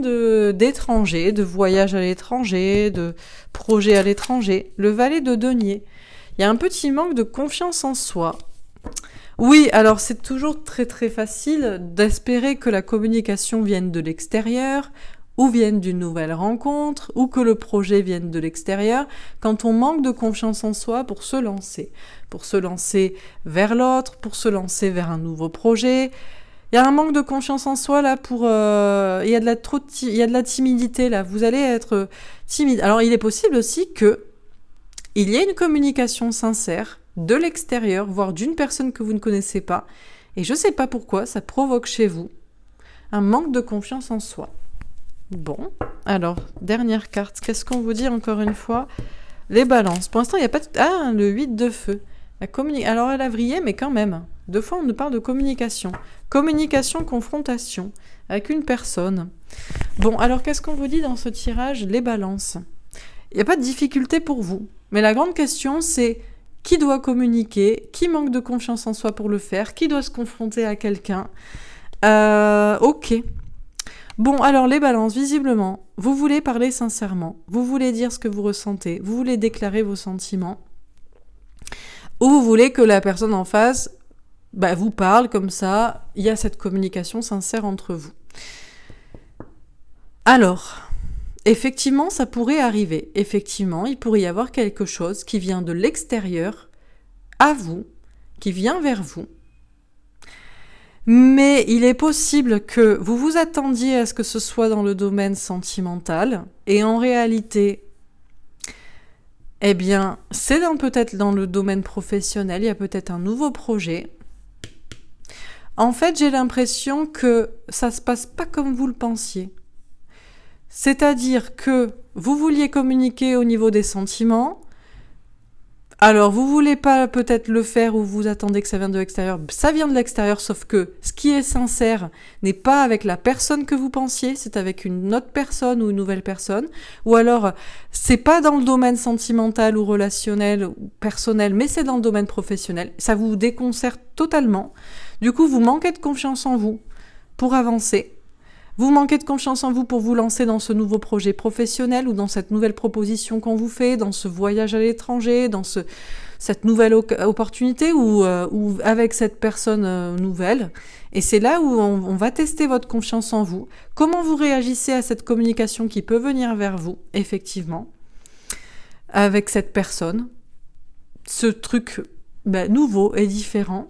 d'étranger, de voyage à l'étranger, de projet à l'étranger. Le valet de denier. Il y a un petit manque de confiance en soi. Oui, alors c'est toujours très très facile d'espérer que la communication vienne de l'extérieur, ou vienne d'une nouvelle rencontre, ou que le projet vienne de l'extérieur, quand on manque de confiance en soi pour se lancer. Pour se lancer vers l'autre, pour se lancer vers un nouveau projet. Il y a un manque de confiance en soi là il y a il y a de la timidité là. Vous allez être timide. Alors il est possible aussi que il y ait une communication sincère de l'extérieur, voire d'une personne que vous ne connaissez pas. Et je ne sais pas pourquoi, ça provoque chez vous un manque de confiance en soi. Bon, alors, dernière carte. Qu'est-ce qu'on vous dit encore une fois? Les balances. Pour l'instant, il n'y a pas... Ah, le 8 de feu. Alors, elle a vrillé, mais quand même. 2 fois, on nous parle de communication. Communication, confrontation avec une personne. Bon, alors, qu'est-ce qu'on vous dit dans ce tirage? Les balances. Il n'y a pas de difficulté pour vous. Mais la grande question, c'est qui doit communiquer, qui manque de confiance en soi pour le faire, qui doit se confronter à quelqu'un. Ok. Bon, alors les balances, visiblement, vous voulez parler sincèrement, vous voulez dire ce que vous ressentez, vous voulez déclarer vos sentiments, ou vous voulez que la personne en face vous parle comme ça, il y a cette communication sincère entre vous. Alors... Effectivement, ça pourrait arriver. Effectivement, il pourrait y avoir quelque chose qui vient de l'extérieur à vous, qui vient vers vous. Mais il est possible que vous vous attendiez à ce que ce soit dans le domaine sentimental, et en réalité, eh bien, c'est peut-être dans le domaine professionnel, il y a peut-être un nouveau projet. En fait, j'ai l'impression que ça se passe pas comme vous le pensiez. C'est-à-dire que vous vouliez communiquer au niveau des sentiments, alors vous voulez pas peut-être le faire ou vous attendez que ça vienne de l'extérieur, ça vient de l'extérieur, sauf que ce qui est sincère n'est pas avec la personne que vous pensiez, c'est avec une autre personne ou une nouvelle personne, ou alors c'est pas dans le domaine sentimental ou relationnel ou personnel, mais c'est dans le domaine professionnel, ça vous déconcerte totalement, du coup vous manquez de confiance en vous pour avancer. Vous manquez de confiance en vous pour vous lancer dans ce nouveau projet professionnel ou dans cette nouvelle proposition qu'on vous fait, dans ce voyage à l'étranger, dans cette nouvelle opportunité ou avec cette personne nouvelle. Et c'est là où on va tester votre confiance en vous. Comment vous réagissez à cette communication qui peut venir vers vous, effectivement, avec cette personne. Ce truc nouveau et différent.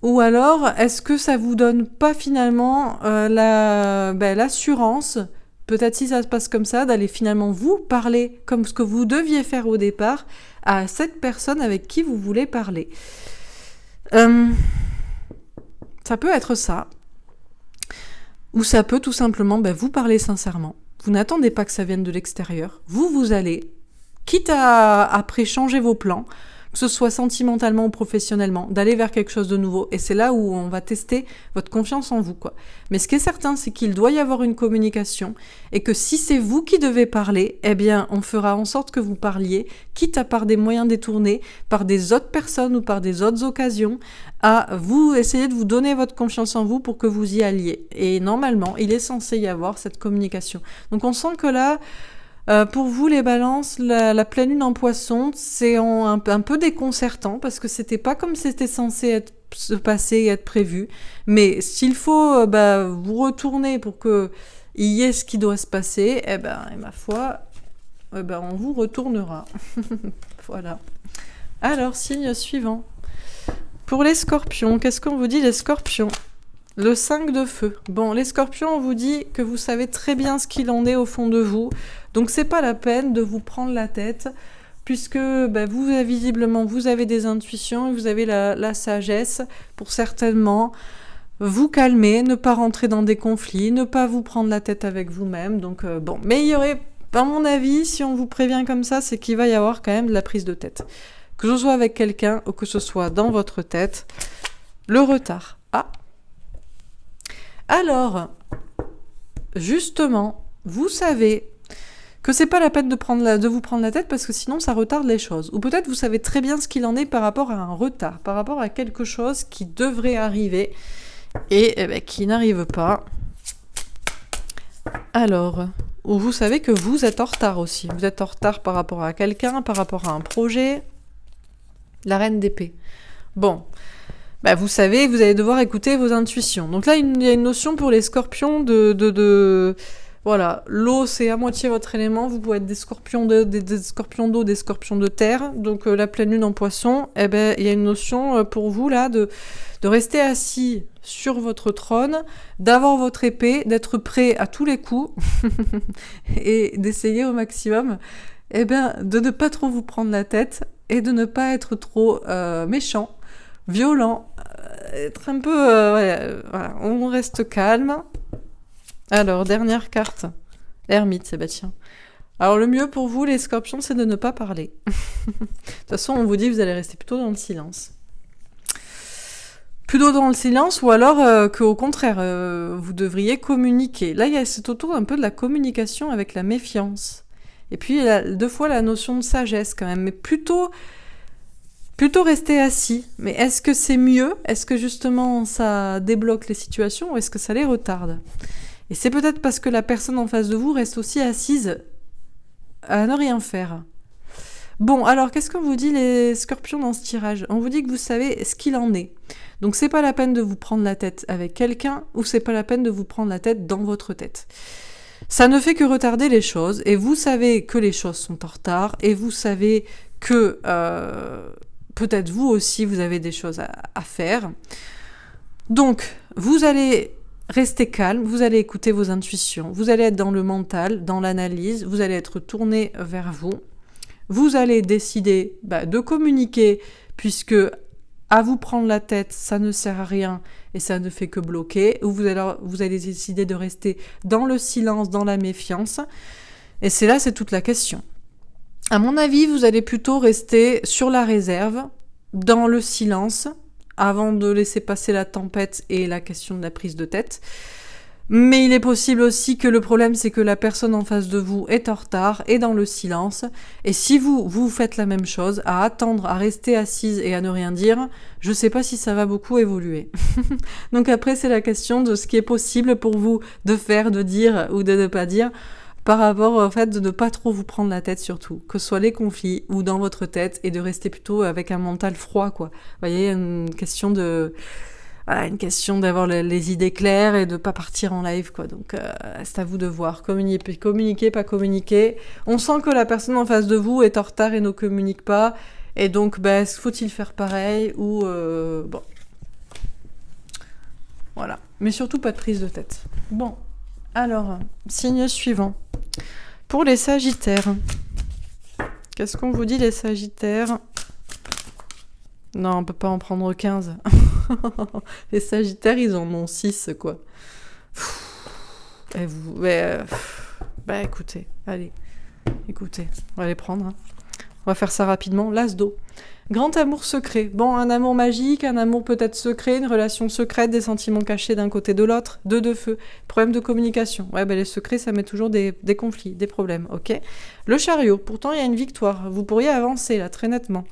Ou alors, est-ce que ça vous donne pas finalement l'assurance, peut-être si ça se passe comme ça, d'aller finalement vous parler comme ce que vous deviez faire au départ à cette personne avec qui vous voulez parler. Ça peut être ça. Ou ça peut tout simplement vous parler sincèrement. Vous n'attendez pas que ça vienne de l'extérieur. Vous allez, quitte à après changer vos plans, que ce soit sentimentalement ou professionnellement, d'aller vers quelque chose de nouveau. Et c'est là où on va tester votre confiance en vous, quoi. Mais ce qui est certain, c'est qu'il doit y avoir une communication et que si c'est vous qui devez parler, eh bien, on fera en sorte que vous parliez, quitte à par des moyens détournés, par des autres personnes ou par des autres occasions, à vous essayer de vous donner votre confiance en vous pour que vous y alliez. Et normalement, il est censé y avoir cette communication. Donc on sent que là... pour vous les balances, la pleine lune en poisson, c'est un peu déconcertant parce que c'était pas comme c'était censé se passer et être prévu. Mais s'il faut vous retourner pour qu'il y ait ce qui doit se passer, et ma foi, on vous retournera. Voilà. Alors, signe suivant. Pour les scorpions, qu'est-ce qu'on vous dit les scorpions ? Le 5 de feu. Bon, les scorpions, on vous dit que vous savez très bien ce qu'il en est au fond de vous. Donc, c'est pas la peine de vous prendre la tête, puisque visiblement, vous avez des intuitions et vous avez la sagesse pour certainement vous calmer, ne pas rentrer dans des conflits, ne pas vous prendre la tête avec vous-même. Donc, bon. Mais il y aurait, à mon avis, si on vous prévient comme ça, c'est qu'il va y avoir quand même de la prise de tête. Que ce soit avec quelqu'un ou que ce soit dans votre tête. Le retard. Ah! Alors, justement, vous savez que c'est pas la peine de vous prendre la tête parce que sinon ça retarde les choses. Ou peut-être vous savez très bien ce qu'il en est par rapport à un retard, par rapport à quelque chose qui devrait arriver et qui n'arrive pas. Alors, ou vous savez que vous êtes en retard aussi. Vous êtes en retard par rapport à quelqu'un, par rapport à un projet. La reine d'épée. Bon. Vous savez, vous allez devoir écouter vos intuitions. Donc là, il y a une notion pour les scorpions Voilà, l'eau c'est à moitié votre élément, vous pouvez être des scorpions d'eau, des scorpions d'eau, des scorpions de terre, donc la pleine lune en poisson, eh ben il y a une notion pour vous là de rester assis sur votre trône, d'avoir votre épée, d'être prêt à tous les coups et d'essayer au maximum eh ben, de ne pas trop vous prendre la tête et de ne pas être trop méchant, violent, être un peu... voilà, on reste calme. Alors, dernière carte. Ermite, c'est bah tiens. Alors, le mieux pour vous, les scorpions, c'est de ne pas parler. De toute façon, on vous dit que vous allez rester plutôt dans le silence. Plutôt dans le silence, ou alors qu'au contraire, vous devriez communiquer. Là, c'est autour un peu de la communication avec la méfiance. Et puis, deux fois, la notion de sagesse, quand même. Mais plutôt rester assis. Mais est-ce que c'est mieux? Est-ce que, justement, ça débloque les situations ou est-ce que ça les retarde? Et c'est peut-être parce que la personne en face de vous reste aussi assise à ne rien faire. Bon, alors, qu'est-ce qu'on vous dit, les scorpions, dans ce tirage? On vous dit que vous savez ce qu'il en est. Donc, c'est pas la peine de vous prendre la tête avec quelqu'un ou c'est pas la peine de vous prendre la tête dans votre tête. Ça ne fait que retarder les choses et vous savez que les choses sont en retard et vous savez que peut-être vous aussi, vous avez des choses à faire. Donc, vous allez rester calme, vous allez écouter vos intuitions, vous allez être dans le mental, dans l'analyse, vous allez être tourné vers vous. Vous allez décider de communiquer puisque à vous prendre la tête, ça ne sert à rien et ça ne fait que bloquer. Ou vous allez décider de rester dans le silence, dans la méfiance. Et c'est toute la question. À mon avis, vous allez plutôt rester sur la réserve, dans le silence, avant de laisser passer la tempête et la question de la prise de tête. Mais il est possible aussi que le problème, c'est que la personne en face de vous est en retard, est dans le silence. Et si vous faites la même chose, à attendre, à rester assise et à ne rien dire, je sais pas si ça va beaucoup évoluer. Donc après, c'est la question de ce qui est possible pour vous de faire, de dire ou de ne pas dire, par rapport au fait de ne pas trop vous prendre la tête surtout, que ce soit les conflits ou dans votre tête, et de rester plutôt avec un mental froid, quoi. Vous voyez, une question d'avoir les idées claires et de pas partir en live, quoi. Donc, c'est à vous de voir. Communiquer, pas communiquer. On sent que la personne en face de vous est en retard et ne communique pas. Et donc, faut-il faire pareil ou bon. Voilà. Mais surtout, pas de prise de tête. Bon. Alors, signe suivant. Pour les Sagittaires. Qu'est-ce qu'on vous dit, les Sagittaires? Non, on peut pas en prendre 15. Les Sagittaires, ils en ont 6, quoi. Et vous... écoutez, allez. Écoutez, on va les prendre. Hein. On va faire ça rapidement. L'As d'eau. Grand amour secret. Bon, un amour magique, un amour peut-être secret, une relation secrète, des sentiments cachés d'un côté de l'autre. 2 de feu. Problème de communication. Ouais, les secrets, ça met toujours des conflits, des problèmes, ok? Le chariot. Pourtant, il y a une victoire. Vous pourriez avancer, là, très nettement.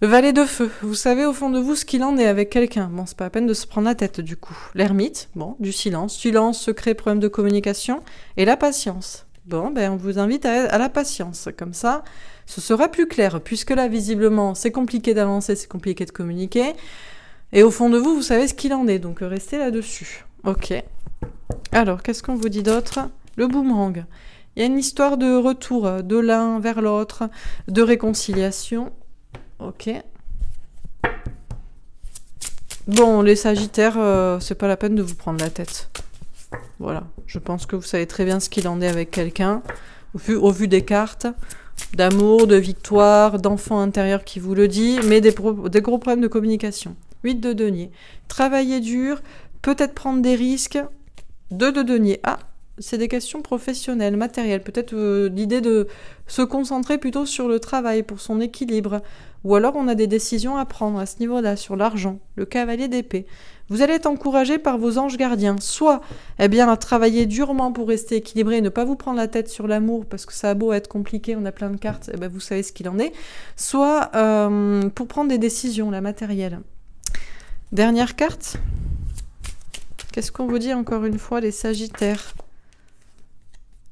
Le valet de feu, vous savez au fond de vous ce qu'il en est avec quelqu'un. Bon, c'est pas la peine de se prendre la tête du coup. L'ermite, bon, du silence, secret, problème de communication. Et la patience. Bon, on vous invite à la patience. Comme ça, ce sera plus clair, puisque là, visiblement, c'est compliqué d'avancer, c'est compliqué de communiquer. Et au fond de vous, vous savez ce qu'il en est, donc restez là-dessus. Ok. Alors, qu'est-ce qu'on vous dit d'autre? Le boomerang. Il y a une histoire de retour de l'un vers l'autre, de réconciliation. Ok. Bon, les Sagittaires, c'est pas la peine de vous prendre la tête. Voilà. Je pense que vous savez très bien ce qu'il en est avec quelqu'un. Au vu des cartes, d'amour, de victoire, d'enfant intérieur qui vous le dit, mais des gros problèmes de communication. 8 de denier. Travailler dur, peut-être prendre des risques. 2 de denier. Ah, c'est des questions professionnelles, matérielles. Peut-être l'idée de se concentrer plutôt sur le travail pour son équilibre. Ou alors on a des décisions à prendre à ce niveau-là, sur l'argent. Le cavalier d'épée. Vous allez être encouragé par vos anges gardiens. Soit, à travailler durement pour rester équilibré et ne pas vous prendre la tête sur l'amour, parce que ça a beau être compliqué, on a plein de cartes, vous savez ce qu'il en est. Soit, pour prendre des décisions, la matérielle. Dernière carte. Qu'est-ce qu'on vous dit encore une fois, les Sagittaires?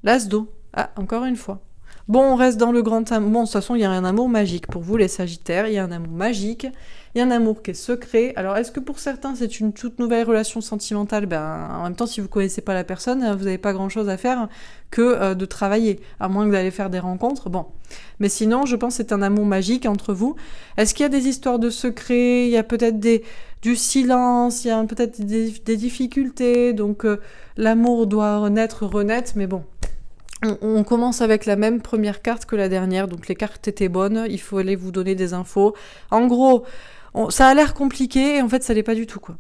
L'As d'eau. Ah, encore une fois. Bon, on reste dans le grand amour. Bon, de toute façon, il y a un amour magique. Pour vous, les Sagittaires, il y a un amour magique. Il y a un amour qui est secret. Alors, est-ce que pour certains, c'est une toute nouvelle relation sentimentale? Ben, en même temps, si vous connaissez pas la personne, vous n'avez pas grand-chose à faire que de travailler, à moins que d'aller faire des rencontres. Bon. Mais sinon, je pense que c'est un amour magique entre vous. Est-ce qu'il y a des histoires de secrets? Il y a peut-être du silence, il y a peut-être des difficultés. Donc, l'amour doit renaître, mais bon. On commence avec la même première carte que la dernière, donc les cartes étaient bonnes, il faut aller vous donner des infos. En gros, ça a l'air compliqué, et en fait, ça l'est pas du tout, quoi.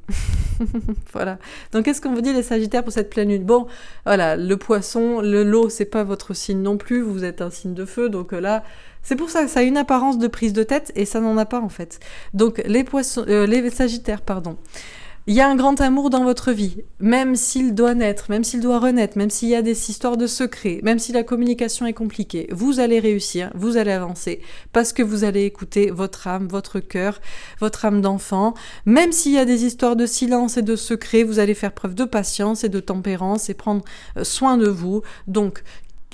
Voilà. Donc, qu'est-ce qu'on vous dit, les Sagittaires, pour cette pleine lune? Bon, voilà, le poisson, le lot, c'est pas votre signe non plus, vous êtes un signe de feu, donc là, c'est pour ça que ça a une apparence de prise de tête, et ça n'en a pas, en fait. Donc, les Sagittaires, pardon. Il y a un grand amour dans votre vie, même s'il doit naître, même s'il doit renaître, même s'il y a des histoires de secrets, même si la communication est compliquée, vous allez réussir, vous allez avancer, parce que vous allez écouter votre âme, votre cœur, votre âme d'enfant. Même s'il y a des histoires de silence et de secrets, vous allez faire preuve de patience et de tempérance et prendre soin de vous. Donc,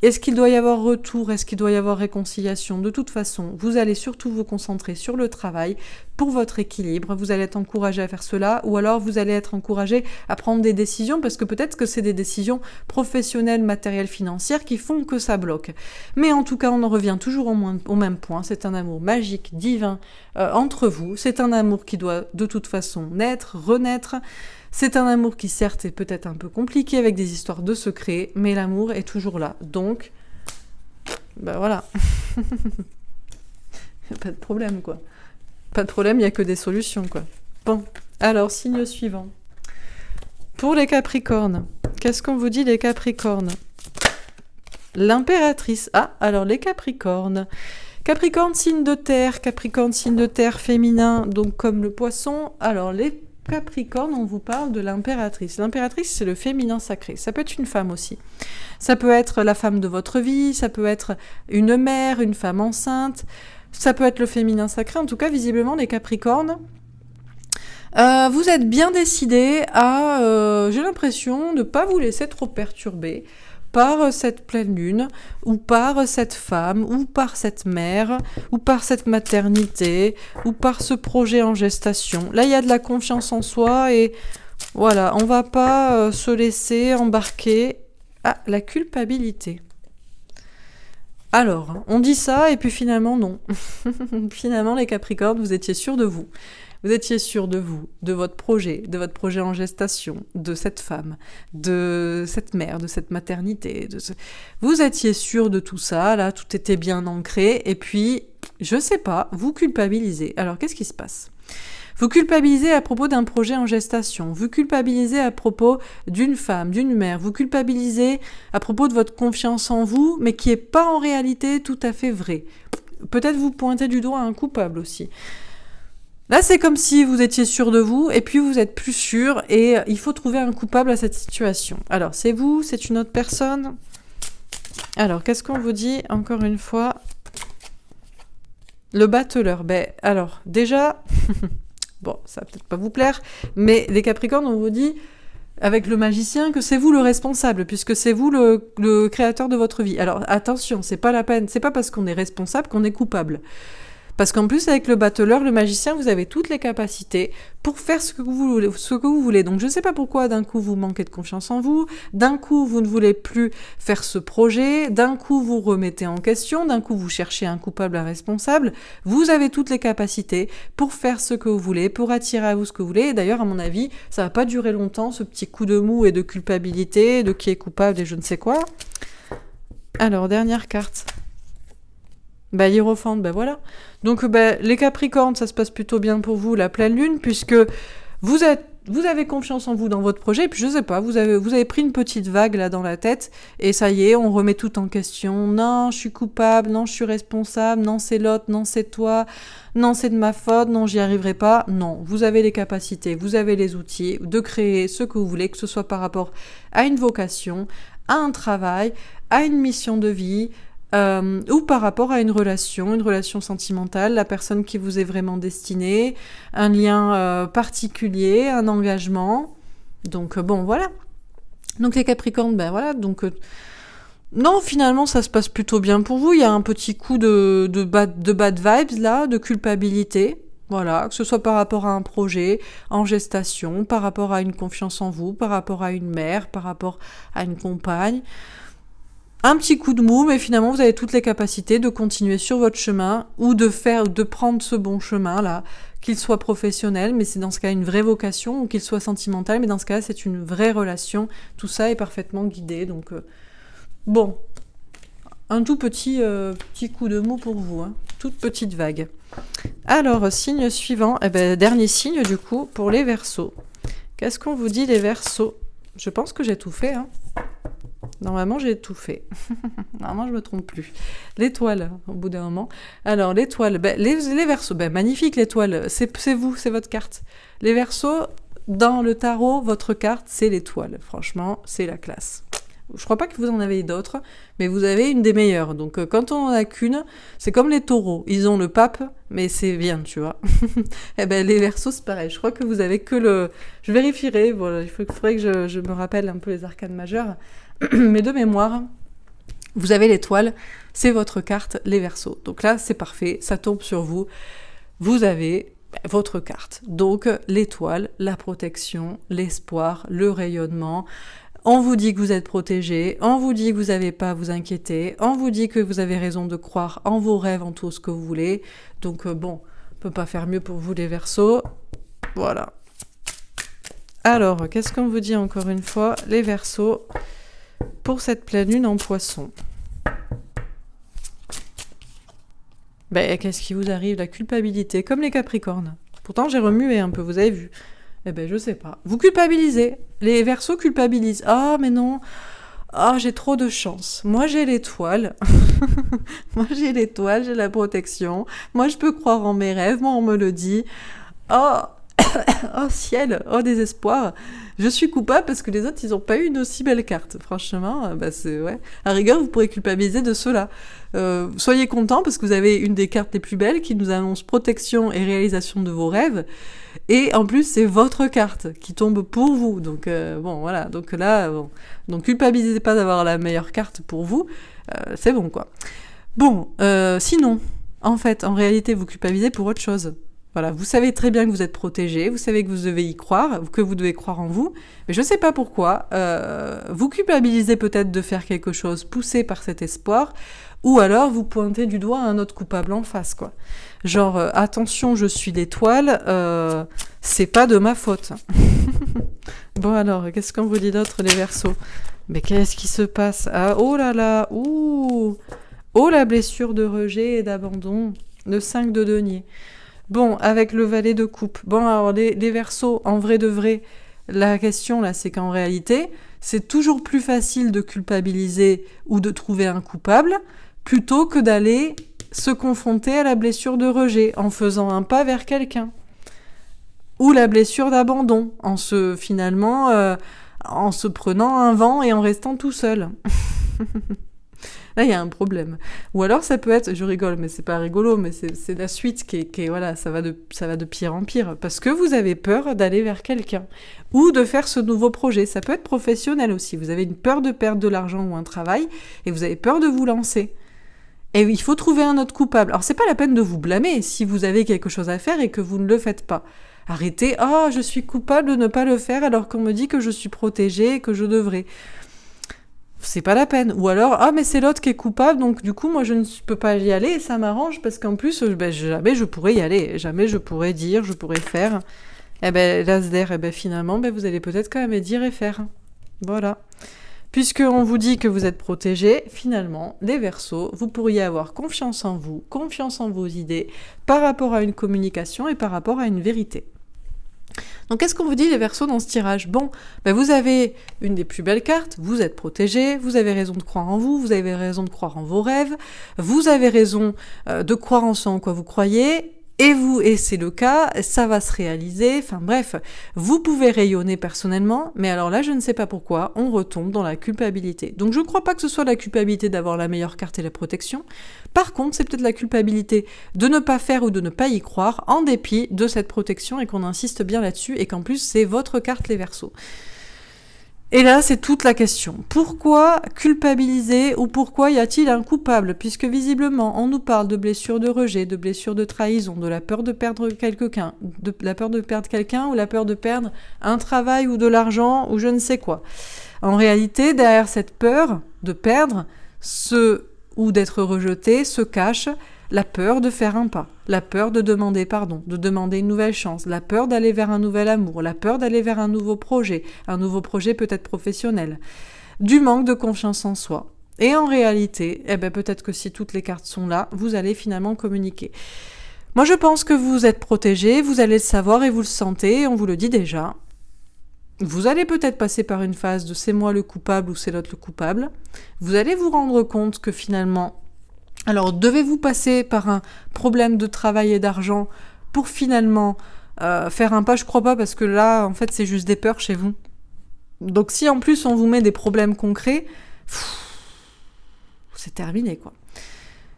est-ce qu'il doit y avoir retour? Est-ce qu'il doit y avoir réconciliation? De toute façon, vous allez surtout vous concentrer sur le travail pour votre équilibre. Vous allez être encouragé à faire cela, ou alors vous allez être encouragé à prendre des décisions, parce que peut-être que c'est des décisions professionnelles, matérielles, financières qui font que ça bloque. Mais en tout cas, on en revient toujours au même point. C'est un amour magique, divin entre vous. C'est un amour qui doit de toute façon naître, renaître. C'est un amour qui certes est peut-être un peu compliqué avec des histoires de secrets, mais l'amour est toujours là. Donc, ben voilà. Pas de problème, quoi. Pas de problème, il n'y a que des solutions, quoi. Bon, alors, signe suivant. Pour les Capricornes, qu'est-ce qu'on vous dit, les Capricornes? L'impératrice. Ah, alors les Capricornes. Capricorne, signe de terre féminin, donc comme le poisson. Alors, les Capricorne, on vous parle de l'impératrice. L'impératrice, c'est le féminin sacré. Ça peut être une femme aussi. Ça peut être la femme de votre vie, ça peut être une mère, une femme enceinte, ça peut être le féminin sacré. En tout cas, visiblement, les Capricornes, vous êtes bien décidés à, j'ai l'impression, ne pas vous laisser trop perturber par cette pleine lune, ou par cette femme, ou par cette mère, ou par cette maternité, ou par ce projet en gestation. Là, il y a de la confiance en soi, et voilà, on va pas se laisser embarquer à la culpabilité. Alors, on dit ça, et puis finalement, non. Finalement, les Capricornes, vous étiez sûrs de vous. Vous étiez sûr de vous, de votre projet en gestation, de cette femme, de cette mère, de cette maternité. Vous étiez sûr de tout ça, là, tout était bien ancré, et puis, je sais pas, vous culpabilisez. Alors, qu'est-ce qui se passe? Vous culpabilisez à propos d'un projet en gestation, vous culpabilisez à propos d'une femme, d'une mère, vous culpabilisez à propos de votre confiance en vous, mais qui n'est pas en réalité tout à fait vrai. Peut-être vous pointez du doigt un coupable aussi. Là, c'est comme si vous étiez sûr de vous, et puis vous êtes plus sûr, et il faut trouver un coupable à cette situation. Alors, c'est vous, c'est une autre personne? Alors, qu'est-ce qu'on vous dit, encore une fois? Le battleur. Ben, alors, déjà, bon, ça va peut-être pas vous plaire, mais les Capricornes, on vous dit, avec le magicien, que c'est vous le responsable, puisque c'est vous le créateur de votre vie. Alors, attention, c'est pas la peine, c'est pas parce qu'on est responsable qu'on est coupable. Parce qu'en plus, avec le battleur, le magicien, vous avez toutes les capacités pour faire ce que vous voulez. Donc, je ne sais pas pourquoi, d'un coup, vous manquez de confiance en vous, d'un coup, vous ne voulez plus faire ce projet, d'un coup, vous remettez en question, d'un coup, vous cherchez un coupable, un responsable. Vous avez toutes les capacités pour faire ce que vous voulez, pour attirer à vous ce que vous voulez. Et d'ailleurs, à mon avis, ça va pas durer longtemps, ce petit coup de mou et de culpabilité, de qui est coupable et je ne sais quoi. Alors, dernière carte. Bah, Hiérophante, bah voilà. Donc, les Capricornes, ça se passe plutôt bien pour vous, la pleine lune, puisque vous avez confiance en vous dans votre projet, et puis je sais pas, vous avez pris une petite vague là dans la tête, et ça y est, on remet tout en question. Non, je suis coupable, non, je suis responsable, non, c'est l'autre, non, c'est toi, non, c'est de ma faute, non, j'y arriverai pas. Non, vous avez les capacités, vous avez les outils de créer ce que vous voulez, que ce soit par rapport à une vocation, à un travail, à une mission de vie, ou par rapport à une relation sentimentale, la personne qui vous est vraiment destinée, un lien particulier, un engagement. Donc bon, voilà. Donc les Capricornes, ben voilà, donc Non, finalement, ça se passe plutôt bien pour vous. Il y a un petit coup de bad vibes, là, de culpabilité. Voilà, que ce soit par rapport à un projet en gestation, par rapport à une confiance en vous, par rapport à une mère, par rapport à une compagne. Un petit coup de mou, mais finalement, vous avez toutes les capacités de continuer sur votre chemin ou de prendre ce bon chemin-là, qu'il soit professionnel, mais c'est dans ce cas une vraie vocation, ou qu'il soit sentimental, mais dans ce cas c'est une vraie relation. Tout ça est parfaitement guidé, donc bon, un tout petit coup de mou pour vous, hein. Toute petite vague. Alors, signe suivant, dernier signe du coup pour les Verseaux. Qu'est-ce qu'on vous dit les Verseaux? Je pense que j'ai tout fait, hein. Normalement, j'ai tout fait. Normalement, je me trompe plus. L'étoile, au bout d'un moment. Alors, l'étoile, les Verseaux, magnifique l'étoile, c'est vous, c'est votre carte. Les Verseaux, dans le tarot, votre carte, c'est l'étoile. Franchement, c'est la classe. Je crois pas que vous en avez d'autres, mais vous avez une des meilleures. Donc, quand on en a qu'une, c'est comme les taureaux. Ils ont le pape, mais c'est bien, tu vois. Eh ben, les Verseaux, c'est pareil. Je crois que vous avez que le... Je vérifierai. Voilà, il faudrait que je me rappelle un peu les arcanes majeures. Mais de mémoire, vous avez l'étoile. C'est votre carte, les Verseaux. Donc là, c'est parfait. Ça tombe sur vous. Vous avez votre carte. Donc, l'étoile, la protection, l'espoir, le rayonnement... On vous dit que vous êtes protégé, on vous dit que vous n'avez pas à vous inquiéter, on vous dit que vous avez raison de croire en vos rêves, en tout ce que vous voulez. Donc bon, on ne peut pas faire mieux pour vous les Verseaux. Voilà. Alors, qu'est-ce qu'on vous dit encore une fois, les Verseaux, pour cette pleine lune en Poisson? Qu'est-ce qui vous arrive? La culpabilité, comme les Capricornes. Pourtant, j'ai remué un peu, vous avez vu. Je sais pas. Vous culpabilisez. Les Verseaux culpabilisent. Ah, mais non. Ah, j'ai trop de chance. Moi, j'ai l'étoile. Moi, j'ai l'étoile, j'ai la protection. Moi, je peux croire en mes rêves. Moi, on me le dit. Oh, oh ciel, oh désespoir. Je suis coupable parce que les autres, ils n'ont pas eu une aussi belle carte. Franchement, c'est ouais. À rigueur, vous pourrez culpabiliser de cela. Soyez contents parce que vous avez une des cartes les plus belles qui nous annonce protection et réalisation de vos rêves. Et en plus, c'est votre carte qui tombe pour vous. Donc, bon, voilà. Donc là, bon. Donc, culpabilisez pas d'avoir la meilleure carte pour vous. C'est bon, quoi. Bon, sinon, en fait, en réalité, vous culpabilisez pour autre chose. Voilà, vous savez très bien que vous êtes protégé, vous savez que vous devez y croire, que vous devez croire en vous, mais je ne sais pas pourquoi. Vous culpabilisez peut-être de faire quelque chose poussé par cet espoir, ou alors vous pointez du doigt un autre coupable en face, quoi. Genre, attention, je suis l'étoile, c'est pas de ma faute. Bon alors, qu'est-ce qu'on vous dit d'autre, les Verseaux? Mais qu'est-ce qui se passe? Ah, oh là là, ouh, oh la blessure de rejet et d'abandon, le 5 de denier. Bon, avec le valet de coupe. Bon, alors les Verseaux, en vrai de vrai, la question là, c'est qu'en réalité, c'est toujours plus facile de culpabiliser ou de trouver un coupable plutôt que d'aller se confronter à la blessure de rejet en faisant un pas vers quelqu'un. Ou la blessure d'abandon, en se prenant un vent et en restant tout seul. Là, il y a un problème. Ou alors, ça peut être, je rigole, mais c'est pas rigolo, mais c'est la suite qui est voilà, ça va de pire en pire. Parce que vous avez peur d'aller vers quelqu'un. Ou de faire ce nouveau projet. Ça peut être professionnel aussi. Vous avez une peur de perdre de l'argent ou un travail, et vous avez peur de vous lancer. Et il faut trouver un autre coupable. Alors, c'est pas la peine de vous blâmer si vous avez quelque chose à faire et que vous ne le faites pas. Arrêtez, je suis coupable de ne pas le faire alors qu'on me dit que je suis protégée et que je devrais. C'est pas la peine. Ou alors, mais c'est l'autre qui est coupable, donc du coup, moi, je ne peux pas y aller, et ça m'arrange, parce qu'en plus, jamais je pourrais y aller, jamais je pourrais dire, je pourrais faire. L'Asder, finalement, vous allez peut-être quand même dire et faire. Voilà. Puisqu'on vous dit que vous êtes protégés, finalement, les Verseaux, vous pourriez avoir confiance en vous, confiance en vos idées, par rapport à une communication et par rapport à une vérité. Donc, qu'est-ce qu'on vous dit, les Verseaux, dans ce tirage? Bon, vous avez une des plus belles cartes, vous êtes protégés, vous avez raison de croire en vous, vous avez raison de croire en vos rêves, vous avez raison de croire en ce en quoi vous croyez, et c'est le cas, ça va se réaliser, enfin bref, vous pouvez rayonner personnellement, mais alors là, je ne sais pas pourquoi, on retombe dans la culpabilité. Donc je ne crois pas que ce soit la culpabilité d'avoir la meilleure carte et la protection, par contre, c'est peut-être la culpabilité de ne pas faire ou de ne pas y croire, en dépit de cette protection, et qu'on insiste bien là-dessus, et qu'en plus, c'est votre carte, les Verseaux. Et là, c'est toute la question. Pourquoi culpabiliser ou pourquoi y a-t-il un coupable? Puisque visiblement, on nous parle de blessures de rejet, de blessures de trahison, de la peur de perdre quelqu'un, de la peur de perdre quelqu'un ou la peur de perdre un travail ou de l'argent ou je ne sais quoi. En réalité, derrière cette peur de perdre ou d'être rejeté se cache la peur de faire un pas, la peur de demander pardon, de demander une nouvelle chance, la peur d'aller vers un nouvel amour, la peur d'aller vers un nouveau projet peut-être professionnel, du manque de confiance en soi. Et en réalité, peut-être que si toutes les cartes sont là, vous allez finalement communiquer. Moi, je pense que vous êtes protégé, vous allez le savoir et vous le sentez, on vous le dit déjà. Vous allez peut-être passer par une phase de c'est moi le coupable ou c'est l'autre le coupable. Vous allez vous rendre compte que finalement, alors, devez-vous passer par un problème de travail et d'argent pour finalement faire un pas? Je crois pas, parce que là, en fait, c'est juste des peurs chez vous. Donc, si en plus on vous met des problèmes concrets, c'est terminé, quoi.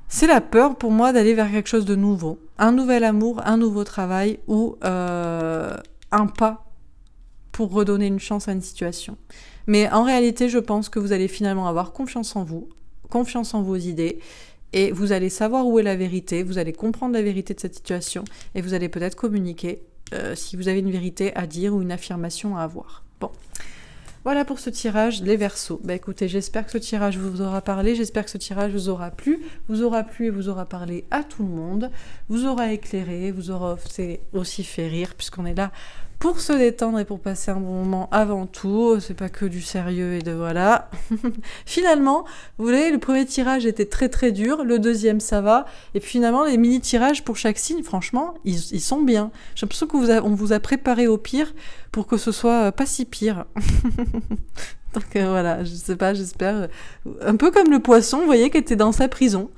C'est la peur, pour moi, d'aller vers quelque chose de nouveau. Un nouvel amour, un nouveau travail ou un pas pour redonner une chance à une situation. Mais en réalité, je pense que vous allez finalement avoir confiance en vous, confiance en vos idées, et vous allez savoir où est la vérité, vous allez comprendre la vérité de cette situation, et vous allez peut-être communiquer si vous avez une vérité à dire ou une affirmation à avoir. Bon, voilà pour ce tirage, les Verseaux. Écoutez, j'espère que ce tirage vous aura parlé, j'espère que ce tirage vous aura plu et vous aura parlé à tout le monde, vous aura éclairé, vous aura aussi fait rire, puisqu'on est là pour se détendre et pour passer un bon moment avant tout, c'est pas que du sérieux et de voilà. Finalement, vous voyez, le premier tirage était très très dur, le deuxième ça va, et puis finalement les mini-tirages pour chaque signe, franchement, ils sont bien. J'ai l'impression qu'on vous a préparé au pire pour que ce soit pas si pire. Donc voilà, je sais pas, j'espère. Un peu comme le poisson, vous voyez, qui était dans sa prison.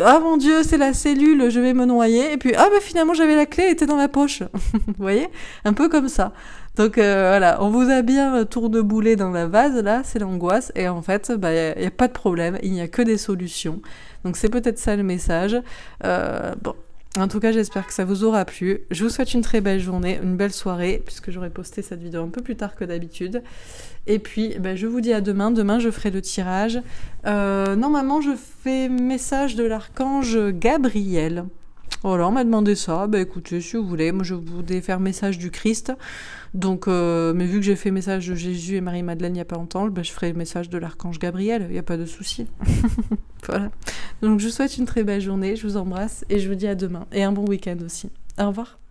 Ah mon Dieu, c'est la cellule, je vais me noyer. Et puis, finalement, j'avais la clé, elle était dans ma poche. Vous voyez? Un peu comme ça. Donc voilà, on vous a bien tourneboulé dans la vase, là, c'est l'angoisse. Et en fait, il n'y a pas de problème, il n'y a que des solutions. Donc c'est peut-être ça le message. Bon. En tout cas, j'espère que ça vous aura plu. Je vous souhaite une très belle journée, une belle soirée, puisque j'aurai posté cette vidéo un peu plus tard que d'habitude. Et puis, je vous dis à demain. Demain, je ferai le tirage. Normalement, je fais message de l'archange Gabriel. Voilà, on m'a demandé ça. Écoutez, si vous voulez, moi je voulais faire message du Christ. Donc, mais vu que j'ai fait message de Jésus et Marie-Madeleine il n'y a pas longtemps, je ferai le message de l'archange Gabriel. Il n'y a pas de souci. Voilà. Donc, je vous souhaite une très belle journée. Je vous embrasse et je vous dis à demain. Et un bon week-end aussi. Au revoir.